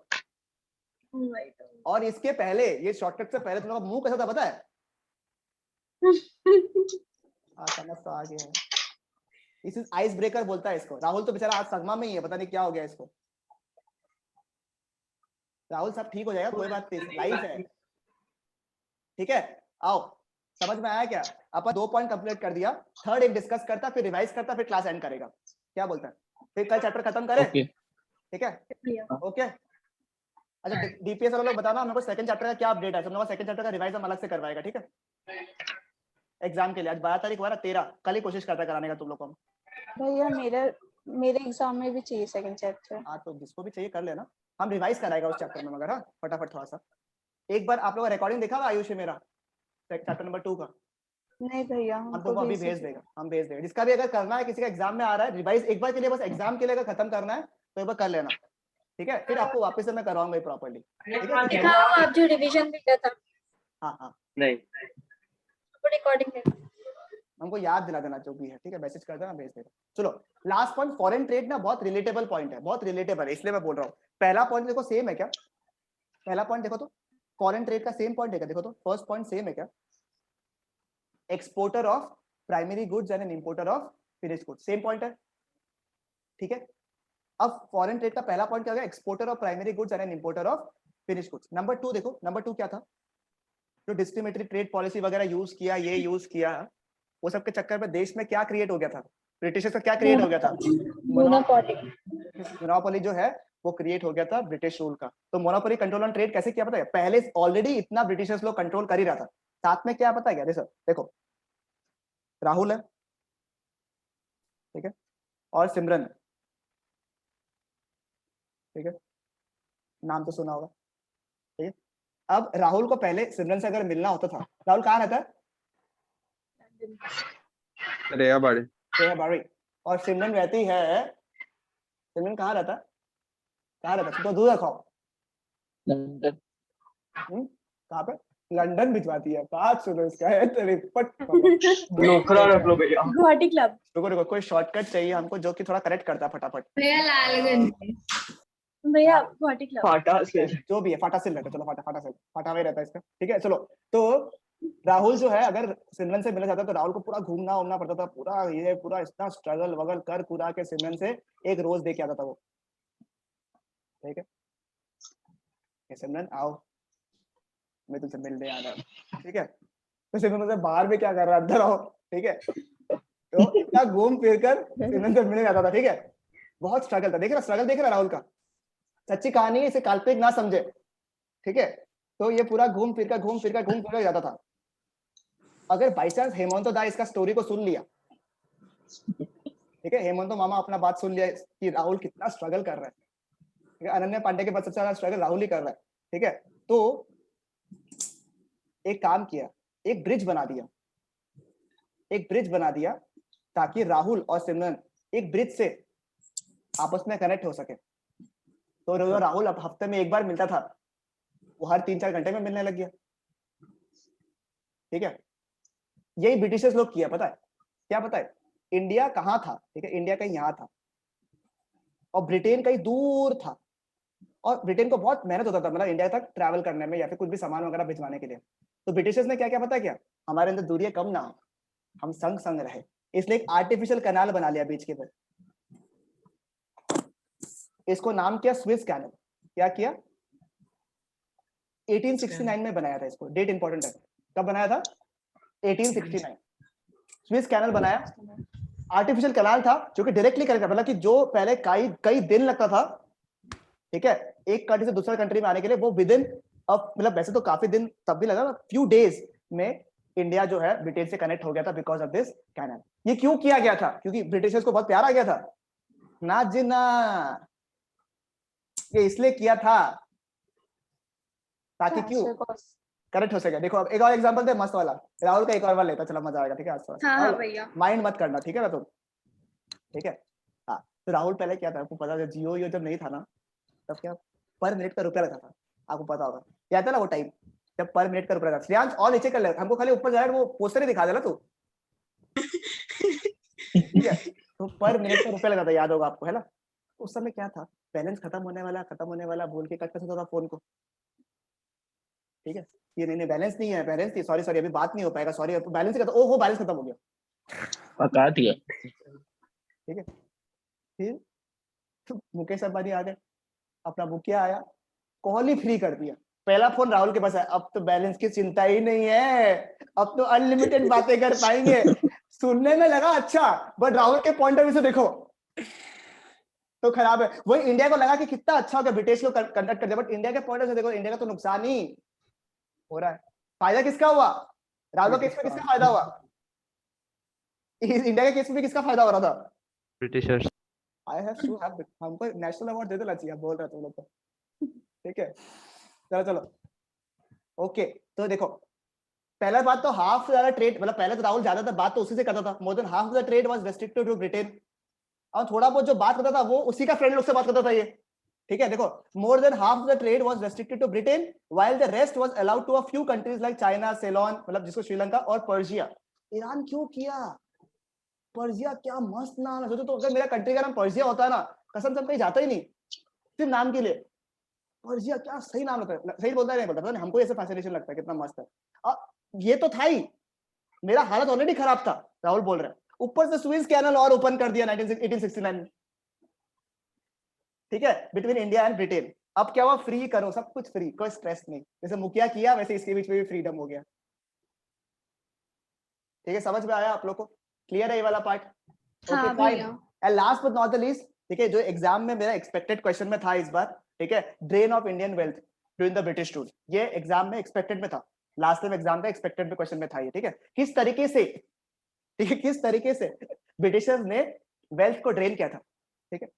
और इसके पहले ये शॉर्टकट से पहले तुम लोग का मुंह कैसा था पता है। समझ तो आ गया है। इस आइस ब्रेकर बोलता है इसको। राहुल तो बेचारा आज सगमा में ही है पता नहीं क्या हो गया इसको। राहुल सब ठीक हो जाएगा कोई बात नहीं लाइफ है ठीक है। आओ समझ में आया क्या। अपन 2 पॉइंट कंप्लीट कर दिया। थर्ड एक डिस्कस करता फिर रिवाइज करता फिर क्लास एंड करेगा क्या बोलता है। फिर कल चैप्टर खत्म करें ठीक है ओके। अच्छा डीपीएस वाले लोग बताना हम लोग को सेकंड चैप्टर का क्या अपडेट है। हम लोग सेकंड चैप्टर का रिवाइज हम अलग से करवाएगा ठीक है एग्जाम के लिए। आज 12 तारीख हुआ ना 13 कल ही कोशिश करता कराने का तुम लोग को। भैया मेरे एग्जाम में भी चाहिए सेकंड चैप्टर। हाँ तो जिसको भी चाहिए कर लेना हम रिवाइज कराएगा उस चैप्टर में मगर हाँ फटाफट थोड़ा सा। एक बार आप लोग रिकॉर्डिंग देखा हुआ आयुष मेरा चैप्टर नंबर 2 का। नहीं भैया हम तो अभी भेज देगा हम भेज देगा। जिसका भी अगर करना है किसी का एग्जाम में आ रहा है रिवाइज एक बार के लिए बस एग्जाम के लिए अगर खत्म करना है तो एक बार कर लेना ठीक है। फिर आपको वापस से मैं करवाऊंगा प्रॉपर्ली ठीक है। दिखाओ आप जो रिवीजन भी किया था। हाँ नहीं रिकॉर्डिंग हमको याद दिला देना जो भी है ठीक है। मैसेज कर देना भेज देगा। चलो लास्ट पॉइंट फॉरेन ट्रेड ना बहुत रिलेटेबल पॉइंट है बहुत रिलेटेबल है इसलिए मैं बोल रहा हूँ। पहला पॉइंट देखो सेम है क्या पहला पॉइंट देखो तो, फॉरेन ट्रेड का सेम पॉइंट है, देखो तो फर्स्ट पॉइंट सेम है क्या? Exporter of primary goods and an importer of finished goods, same point है, ठीक है। अब फॉरेन ट्रेड का पहला पॉइंट क्या हो गया? Exporter of primary goods and an importer of finished goods. Number 2 देखो, नंबर 2 क्या था? जो डिस्क्रिमिनेटरी ट्रेड पॉलिसी वगैरह यूज किया, ये यूज किया, वो सब के चक्कर में देश में क्या क्रिएट हो गया था? ब्रिटिशर्स का क्या क्रिएट हो गया था? मोनोपोली। मोनोपोली जो है वो क्रिएट हो गया था ब्रिटिश रूल का। तो मोनोपोली कंट्रोल ऑन ट्रेड कैसे किया पता है? पहले ऑलरेडी इतना ब्रिटिशर्स लोग कंट्रोल कर ही रहा था, साथ में क्या पता है क्या? देखो राहुल है, ठीक है, और सिमरन, ठीक है, नाम तो सुना होगा, ठीक है। अब राहुल को पहले सिमरन से अगर मिलना होता था, राहुल कहाँ रहता है? रेवाड़ी। और सिमरन रहती है, सिमरन कहाँ रहता है? तो दूर रखो, लंदन। कहाँ पे? लंदन भिजवाती है। बात सुनो इसका है तेरे पट नोखरा रख लो भैया। गुवाहाटी क्लब। रुको, कोई शॉर्टकट चाहिए हमको जो कि थोड़ा करेक्ट करता है फटाफट। भैया लालगंज। भैया गुवाहाटी क्लब। फाटा से जो भी है, फाटासिल रहता है, चलो फाटा में रहता है इसका, ठीक है। चलो, तो राहुल जो है अगर सिमरन से मिलना चाहता तो राहुल को पूरा घूमना उमना पड़ता था, पूरा इतना स्ट्रगल वगल कर पूरा के सिमरन से एक रोज दे के आता था वो, ठीक है। सिमरन आओ, मैं तुमसे मिलने आ रहा हूँ, ठीक है। तो सिमरन से बाहर में क्या कर रहा है? अंदर आओ, ठीक है। तो इतना घूम फिर कर सिमरन से मिलने जाता था, ठीक है। बहुत स्ट्रगल था, देख रहा राहुल का, सच्ची कहानी है, इसे काल्पनिक ना समझे, ठीक है। तो ये पूरा घूम फिर कर जाता था। अगर बाई चांस हेमंतो दा इसका स्टोरी को सुन लिया, ठीक है, हेमंतो मामा अपना बात सुन लिया कि राहुल कितना स्ट्रगल कर रहा है, ठीक है, अनन्या पांडे के बाद सबसे ज्यादा स्ट्रगल राहुल ही कर रहा है, ठीक है। तो एक काम किया, एक ब्रिज बना दिया ताकि राहुल और सिमरन एक ब्रिज से आपस में कनेक्ट हो सके। तो राहुल अब हफ्ते में एक बार मिलता था, वो हर 3-4 घंटे में मिलने लग गया, ठीक है। यही ब्रिटिशर्स लोग किया, पता है क्या? पता है इंडिया कहाँ था, ठीक है, इंडिया कहीं यहाँ था और ब्रिटेन कहीं दूर था, और ब्रिटेन को बहुत मेहनत होता था मतलब इंडिया तक ट्रैवल करने में या फिर कुछ भी सामान वगैरह भिजवाने के लिए। तो ब्रिटिशर्स ने क्या क्या पता है क्या? हमारे अंदर दूरियां कम ना हो, हम संग रहे, इसलिए एक आर्टिफिशियल कैनाल बना लिया बीच के ऊपर, इसको नाम किया स्विस कैनल। क्या किया? 1869 में बनाया था इसको, डेट इंपॉर्टेंट है, कब बनाया था? 1869 स्विस कैनल बनाया। आर्टिफिशियल कैनाल था जो कि डायरेक्टली कनेक्ट, मतलब कि जो पहले कई दिन लगता था, ठीक है, एक कंट्री से दूसरे कंट्री में आने के लिए, वो विद इन मतलब वैसे तो काफी दिन तब भी लगा, फ्यू डेज में इंडिया जो है ब्रिटेन से कनेक्ट हो गया था बिकॉज ऑफ दिस कैनल। ये क्यों किया गया था? क्योंकि ब्रिटिशर्स को बहुत प्यार आ गया था ना जी ना, ये इसलिए किया था ताकि क्यों करेक्ट हो सके। देखो अब एक और एग्जांपल दे मस्त वाला, राहुल का एक और वाला लेता, चलो मजा आएगा, ठीक है। हाँ भैया, माइंड मत करना, ठीक है ना तुम, ठीक है। हाँ, तो राहुल पहले क्या था आपको पता है? जियो जब नहीं था ना, तब क्या पर मिनट का रुपया लगता था, आपको पता होगा, याद है ना वो टाइम जब पर मिनट का रुपया लगता? श्रेयांश और नीचे कर ले, हमको खाली ऊपर जाए वो पोस्टर ही दिखा देना तू, ठीक है। तो पर मिनट का रुपया लगता था, याद होगा आपको, है ना। उस समय क्या था, बैलेंस खत्म होने वाला बोल के कट कर सकता था फोन को, ठीक है। ये नहीं बैलेंस नहीं है, बैलेंस नहीं, सॉरी अभी बात नहीं हो पाएगा, सॉरी बैलेंस ही खत्म, ओहो बैलेंस खत्म हो गया, बता दिया, ठीक है। फिर मुकेश अंबानी आ गए, अपना मुखिया आया, कॉल ही फ्री कर दिया, पहला फोन राहुल के पास है, अब तो बैलेंस की चिंता ही नहीं है, अब तो अनलिमिटेड बातें कर पाएंगे। सुनने में लगा अच्छा, बट राहुल के पॉइंट ऑफ व्यू से देखो तो खराब है। वही इंडिया को लगा कि कितना अच्छा होगा ब्रिटिश लोग कंडक्ट करते, बट इंडिया के पॉइंट ऑफ व्यू से देखो, इंडिया का तो नुकसान ही हो रहा है। फायदा किसका हुआ? राहुल के केस में किसका फायदा हुआ? इंडिया के केस में किसका फायदा हो रहा था? Britishers. I have to have, हमको नेशनल अवार्ड दे देना चाहिए, बोल रहे तुम लोग, ठीक है। चलो ओके। तो देखो पहला बात तो हाफ ज्यादा ट्रेड, मतलब पहले तो राहुल ज्यादातर बात तो उसी से करता था, more than half the trade was restricted to Britain, और थोड़ा बहुत जो बात करता था वो उसी का फ्रेंड लोग से बात करता था ये, ठीक है। देखो more than half the trade was restricted to Britain while the rest was allowed to a few countries like China, Ceylon, मतलब जिसको श्रीलंका, और पर्शिया। ईरान क्यों किया? पर्शिया क्या मस्त नाम है, सोचो तो अगर मेरा कंट्री का नाम पर्शिया होता है ना, कसम से कहीं जाता ही नहीं, सिर्फ नाम के लिए, पर्जिया, क्या सही नाम होता है, सही बोलता है नहीं बोलता, पता नहीं, हमको ऐसे फैसिनेशन लगता है, कितना मस्त है। ये तो था ही, मेरा हालत ऑलरेडी खराब था, राहुल बोल रहा है, ऊपर से स्विस कैनल और ओपन कर दिया 1869 में, ठीक है, बिटवीन इंडिया एंड ब्रिटेन। अब क्या हुआ, फ्री करो, सब कुछ फ्री, कोई स्ट्रेस नहीं, जैसे मुखिया किया वैसे इसके बीच में भी फ्रीडम हो गया। ठीक है, समझ में आया आप लोग को, क्लियर है ये वाला पार्ट? हाँ भैया। And last but not the least, ठीक है, जो एग्जाम में मेरा एक्सपेक्टेड क्वेश्चन में था इस बार, ठीक है, drain of Indian wealth during the British rule, ये एग्जाम में एक्सपेक्टेड में था, लास्ट टाइम एग्जाम का एक्सपेक्टेड में क्वेश्चन में था ये, ठीक है, किस तरीके से, ठीक है, किस तरीके से ब्रिटिशर्स ने वेल्थ को ड्रेन किया था, ठीक है,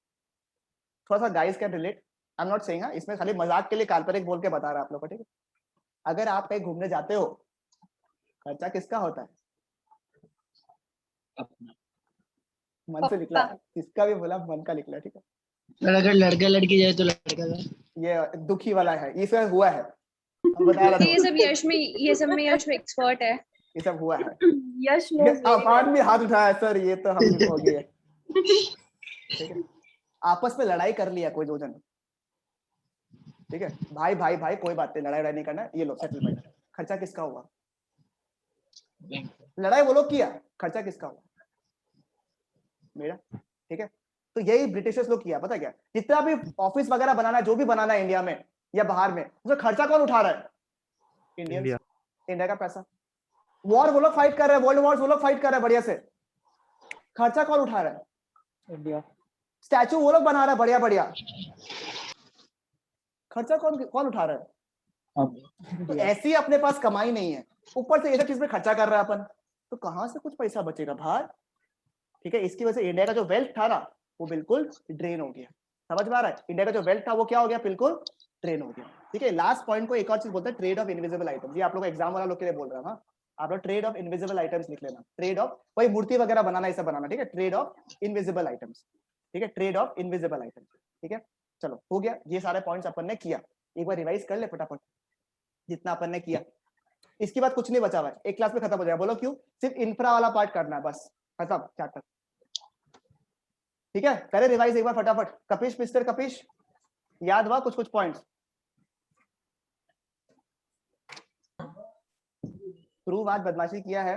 थोड़ा सा guys can relate, I am not saying, इसमें खाली मजाक के लिए काल्पनिक बोल के बता रहा आप लोग को, ठीक है। अगर आप कहीं घूमने जाते हो, खर्चा किसका होता है? मन से निकला, किसका भी बोला, मन का निकला, ठीक है। अगर लड़का लड़की जाए तो लड़का का। ये दुखी वाला है, इसमें हुआ है, हम बता रहा था, ये सब यश में एक्सपर्ट है। ये सब हुआ है। यश अफान भी हाथ उठाया सर, ये तो हम हो गए, ठीक है, आपस में लड़ाई कर लिया कोई दो जन, ठीक है, भाई भाई भाई, कोई बात नहीं, लड़ाई नहीं करना, ये लो सेटलमेंट, खर्चा किसका हुआ? लड़ाई वो लोग किया, खर्चा किसका हुआ? मेरा, ठीक है। तो यही ब्रिटिशर्स लोग किया, पता क्या, जितना भी ऑफिस वगैरह बनाना है, जो भी बनाना है इंडिया में या बाहर में, उसका खर्चा कौन उठा रहा है? इंडिया का पैसा। वॉर वो लोग फाइट कर रहे हैं, वर्ल्ड वॉर वो लोग फाइट कर रहे हैं बढ़िया से, खर्चा कौन उठा रहा है? इंडिया। स्टैचू वो लोग बना रहे हैं बढ़िया बढ़िया, खर्चा कौन उठा रहा है? तो ऐसी अपने पास कमाई नहीं है, ऊपर से ये सब चीज में खर्चा कर रहा है अपन, तो कहां से कुछ पैसा बचेगा बाहर, ठीक है। इसकी वजह से इंडिया का जो वेल्थ था ना, वो बिल्कुल ड्रेन हो गया, समझ में आ रहा है? इंडिया का जो वेल्थ था वो क्या हो गया, बिल्कुल ड्रेन हो गया, ठीक है। लास्ट पॉइंट को एक और चीज बोलते हैं, ट्रेड ऑफ इनविजिबल आइटम्स, ये आप लोग एग्जाम वाला लोग के लिए बोल रहा हूं, आप लोग ट्रेड ऑफ इनविजिबल आइटम्स लिख लेना, ट्रेड ऑफ, कोई मूर्ति वगैरह बनाना, ऐसा बनाना, ठीक है, ट्रेड ऑफ इनविजिबल आइटम्स, ठीक है, ट्रेड ऑफ इनविजिबल आइटम्स, ठीक है। चलो हो गया, ये सारे पॉइंट्स अपन ने किया, एक बार रिवाइज कर ले फटाफट जितना अपन ने किया, इसके बाद कुछ नहीं बचा हुआ है, एक क्लास में खत्म हो जाएगा, बोलो क्यों? सिर्फ इंफ्रा वाला पार्ट करना है बस, खत्म चैप्टर, ठीक है। करे रिवाइज एक बार फटाफट, कपिश, मिस्टर कपिश, याद हुआ कुछ पॉइंट्स? ध्रुव आज बदमाशी किया है,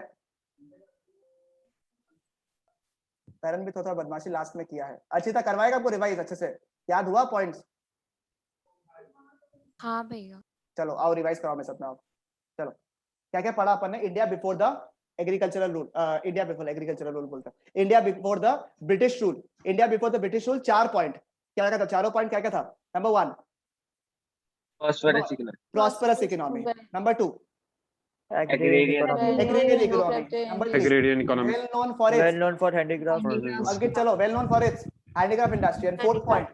तरन भी थोड़ा बदमाशी लास्ट में किया है, अच्छी करवाएगा आपको रिवाइज अच्छे से, याद हुआ पॉइंट्स? हाँ भैया। चलो आओ रिवाइज कराओ, मैं सब में आओ, चलो क्या क्या पढ़ा अपन ने? India before the agricultural rule, India before agricultural rule बोलता है, India before the British rule, India before the British rule, 4 point क्या क्या था, चारों पॉइंट क्या क्या था? Number 1 prosperous economy, number 2 agrarian economy, number 3 agrarian economy, well known for handicraft, okay चलो well known for its handicraft industry, and 4th point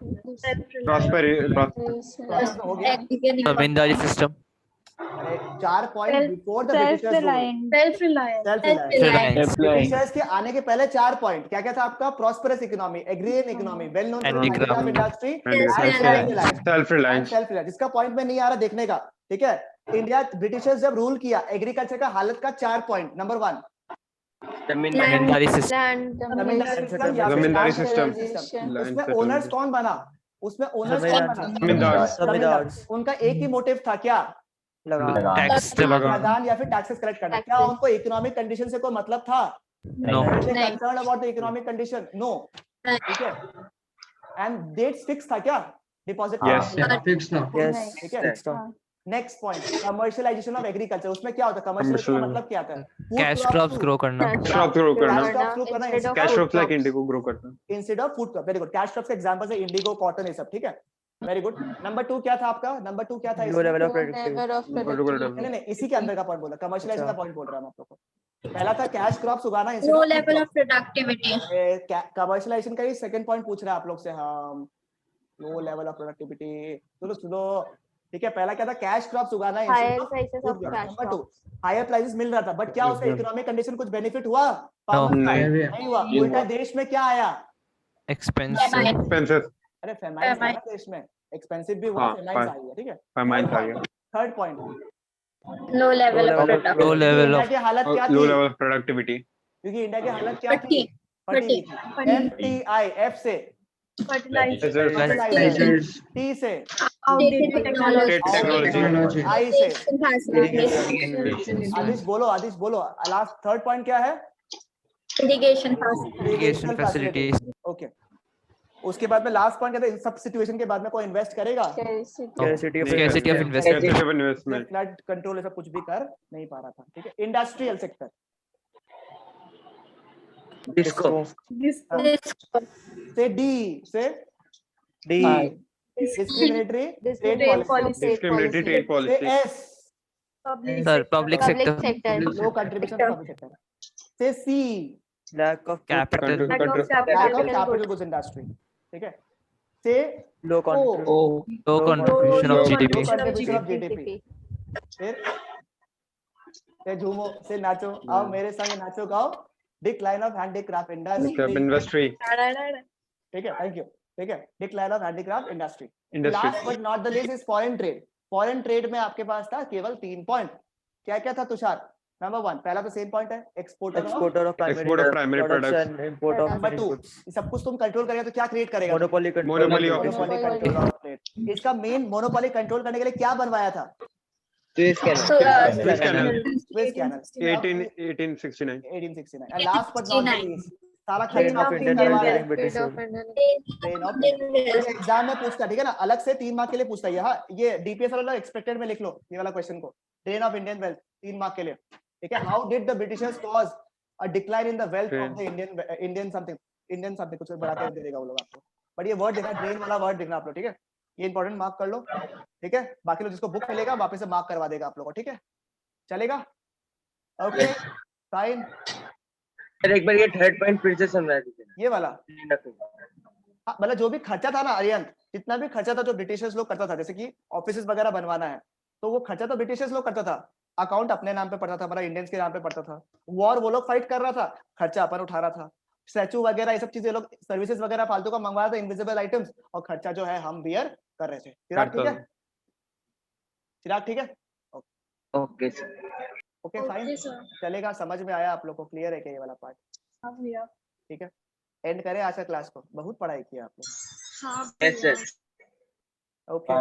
हो गया जमींदारी सिस्टम, अरे 4 point before the Britishers rule, self reliance, Britishers के आने के पहले 4 point क्या क्या था आपका? Prosperous economy, agrarian economy, well known Handicraft industry, self reliance, self reliance. जिसका पॉइंट में नहीं आ रहा देखने का, ठीक है। इंडिया ब्रिटिशर्स जब रूल किया, एग्रीकल्चर का हालत का 4 पॉइंट, नंबर 1 जमींदारी सिस्टम, जमींदारी सिस्टम, उसमें ओनर्स कौन बना? उसमें ओनर्स कौन बना? जमींदार, उनका एक ही मोटिव था, क्या? टैक्स लगान या फिर टैक्सेस कलेक्ट करना। क्या उनको इकोनॉमिक कंडीशन से कोई मतलब था? No, concern about the economic condition? No, ठीक है। एंड डेट्स फिक्स था क्या? डिपॉजिट ठीक है। Next point, commercialisation of agriculture, उसमें क्या होता है? कमर्शियलाइजेशन का मतलब क्या आता है? कैश क्रॉप्स ग्रो करना, crop grow करना, cash crops like instead indigo grow करना, of food crop. Very good, cash crops के एग्जांपल्स है इंडिगो, कॉटन, ये सब, ठीक है, वेरी गुड। नंबर 2 क्या था आपका? नंबर 2 क्या था? लेवल ऑफ प्रोडक्टिविटी, नहीं, इसी के अंदर का पॉइंट बोला, कमर्शियलाइजेशन का पॉइंट बोल रहा हूं आप लोग को। पहला था कैश क्रॉप्स उगाना, लो लेवल ऑफ प्रोडक्टिविटी, कमर्शियलाइजेशन का ही सेकंड पॉइंट पूछ रहा है आप लोग से हम, लो लेवल ऑफ प्रोडक्टिविटी। चलो सुनो, ठीक है, पहला क्या था? कैश क्रॉप्स उगाना, नंबर 2 हायर प्राइसेस मिल रहा था, बट क्या उसका इकोनॉमिक कंडीशन कुछ बेनिफिट हुआ? नहीं हुआ। उल्टा देश में क्या आया? एक्सपेंसिव, expenses, अरे फेमाइन आया देश में, एक्सपेंसिव भी हुआ, फेमाइन आई है, ठीक है। famine था ये, third point, low level of productivity, low level India of की हालत क्या low थी? level of productivity, क्योंकि इंडिया की हालत क्या थी? फटी, FTI, F से Fertilizers. T से Outdated technology. Technology. I से Irrigation आदिश बोलो लास्ट थर्ड पॉइंट क्या है? irrigation facilities, ओके उसके बाद में लास्ट पॉइंट कहते हैं सब सिचुएशन के बाद में कोई इन्वेस्ट करेगा? scarcity of investment, Scarcity of investment. Flood control ऐसा कुछ भी कर नहीं पा रहा था, ठीक है। इंडस्ट्रियल सेक्टर से D discriminatory trade policy Discriminatory trade policy. से S sir, public sector, low contribution public sector से C Lack of capital, lack of capital goods industry, ठीक है। से low low contribution of GDP, contribution of GDP फिर से झूमो से नाचो आओ मेरे संग नाचो गाओ डिक्लाइन ऑफ हैंडीक्राफ्ट इंडस्ट्री, ठीक है। थैंक यू, ठीक है। Decline of handicraft industry. Last but not the least is foreign trade. Foreign trade में आपके पास था केवल 3 पॉइंट। क्या क्या था तुषार? नंबर 1 पहला तो सेम पॉइंट है, exporter of primary products. import of number 2 सब कुछ तुम कंट्रोल करेगा तो क्या क्रिएट करेगा? monopoly Monopoly of control of trade. इसका मेन मोनोपोली कंट्रोल करने के लिए क्या बनवाया था? Swiss canal. Swiss canal 1869. 1869। And last but not the least सारा Train खर्चा of Indian train of exam में पूछता, ठीक है ना, अलग से 3 मार्क के लिए पूछता है। यहाँ ये डीपीएस वाला एक्सपेक्टेड में लिख लो ये वाला क्वेश्चन को, train of Indian wealth 3 mark के लिए, ठीक है। How did the Britishers cause a decline in the wealth of the Indian something कुछ बढ़ा के दे देगा वो लोग आपको, बट ये वर्ड देखना, ट्रेन वाला वर्ड देखना आप लोग, ठीक है। ये इंपॉर्टेंट मार्क कर लो, ठीक है। बाकी लोग जिसको बुक मिलेगा वापस से मार्क करवा देगा आप लोगों को, ठीक है, चलेगा? Okay fine. एक बार ये थर्ड पॉइंट फिर से समझा दीजिए। ये वाला मतलब जो भी खर्चा था ना अरियंत, जितना भी खर्चा था जो ब्रिटिशर्स लोग करता था, जैसे कि ऑफिसेस वगैरह बनवाना है तो वो खर्चा तो ब्रिटिशर्स लोग करता था, अकाउंट अपने नाम पे पड़ता था, हमारा इंडियंस के नाम पे पड़ता था, वॉर वो लोग फाइट कर रहा था, खर्चा अपन उठा रहा था, स्टैचू वगैरह ये सब चीजें लोग सर्विसेज वगैरह फालतू का मंगवाया था, इनविजिबल आइटम्स, और खर्चा जो है हम बियर कर रहे थे। चिराग ठीक है? चिराग ठीक है? Okay sir. ओके फाइन, चलेगा, समझ में आया आप लोग को? क्लियर है क्या ये वाला पार्ट? ठीक है, एंड करें आज का क्लास को। बहुत पढ़ाई की आपने। हाँ यस सर। ओके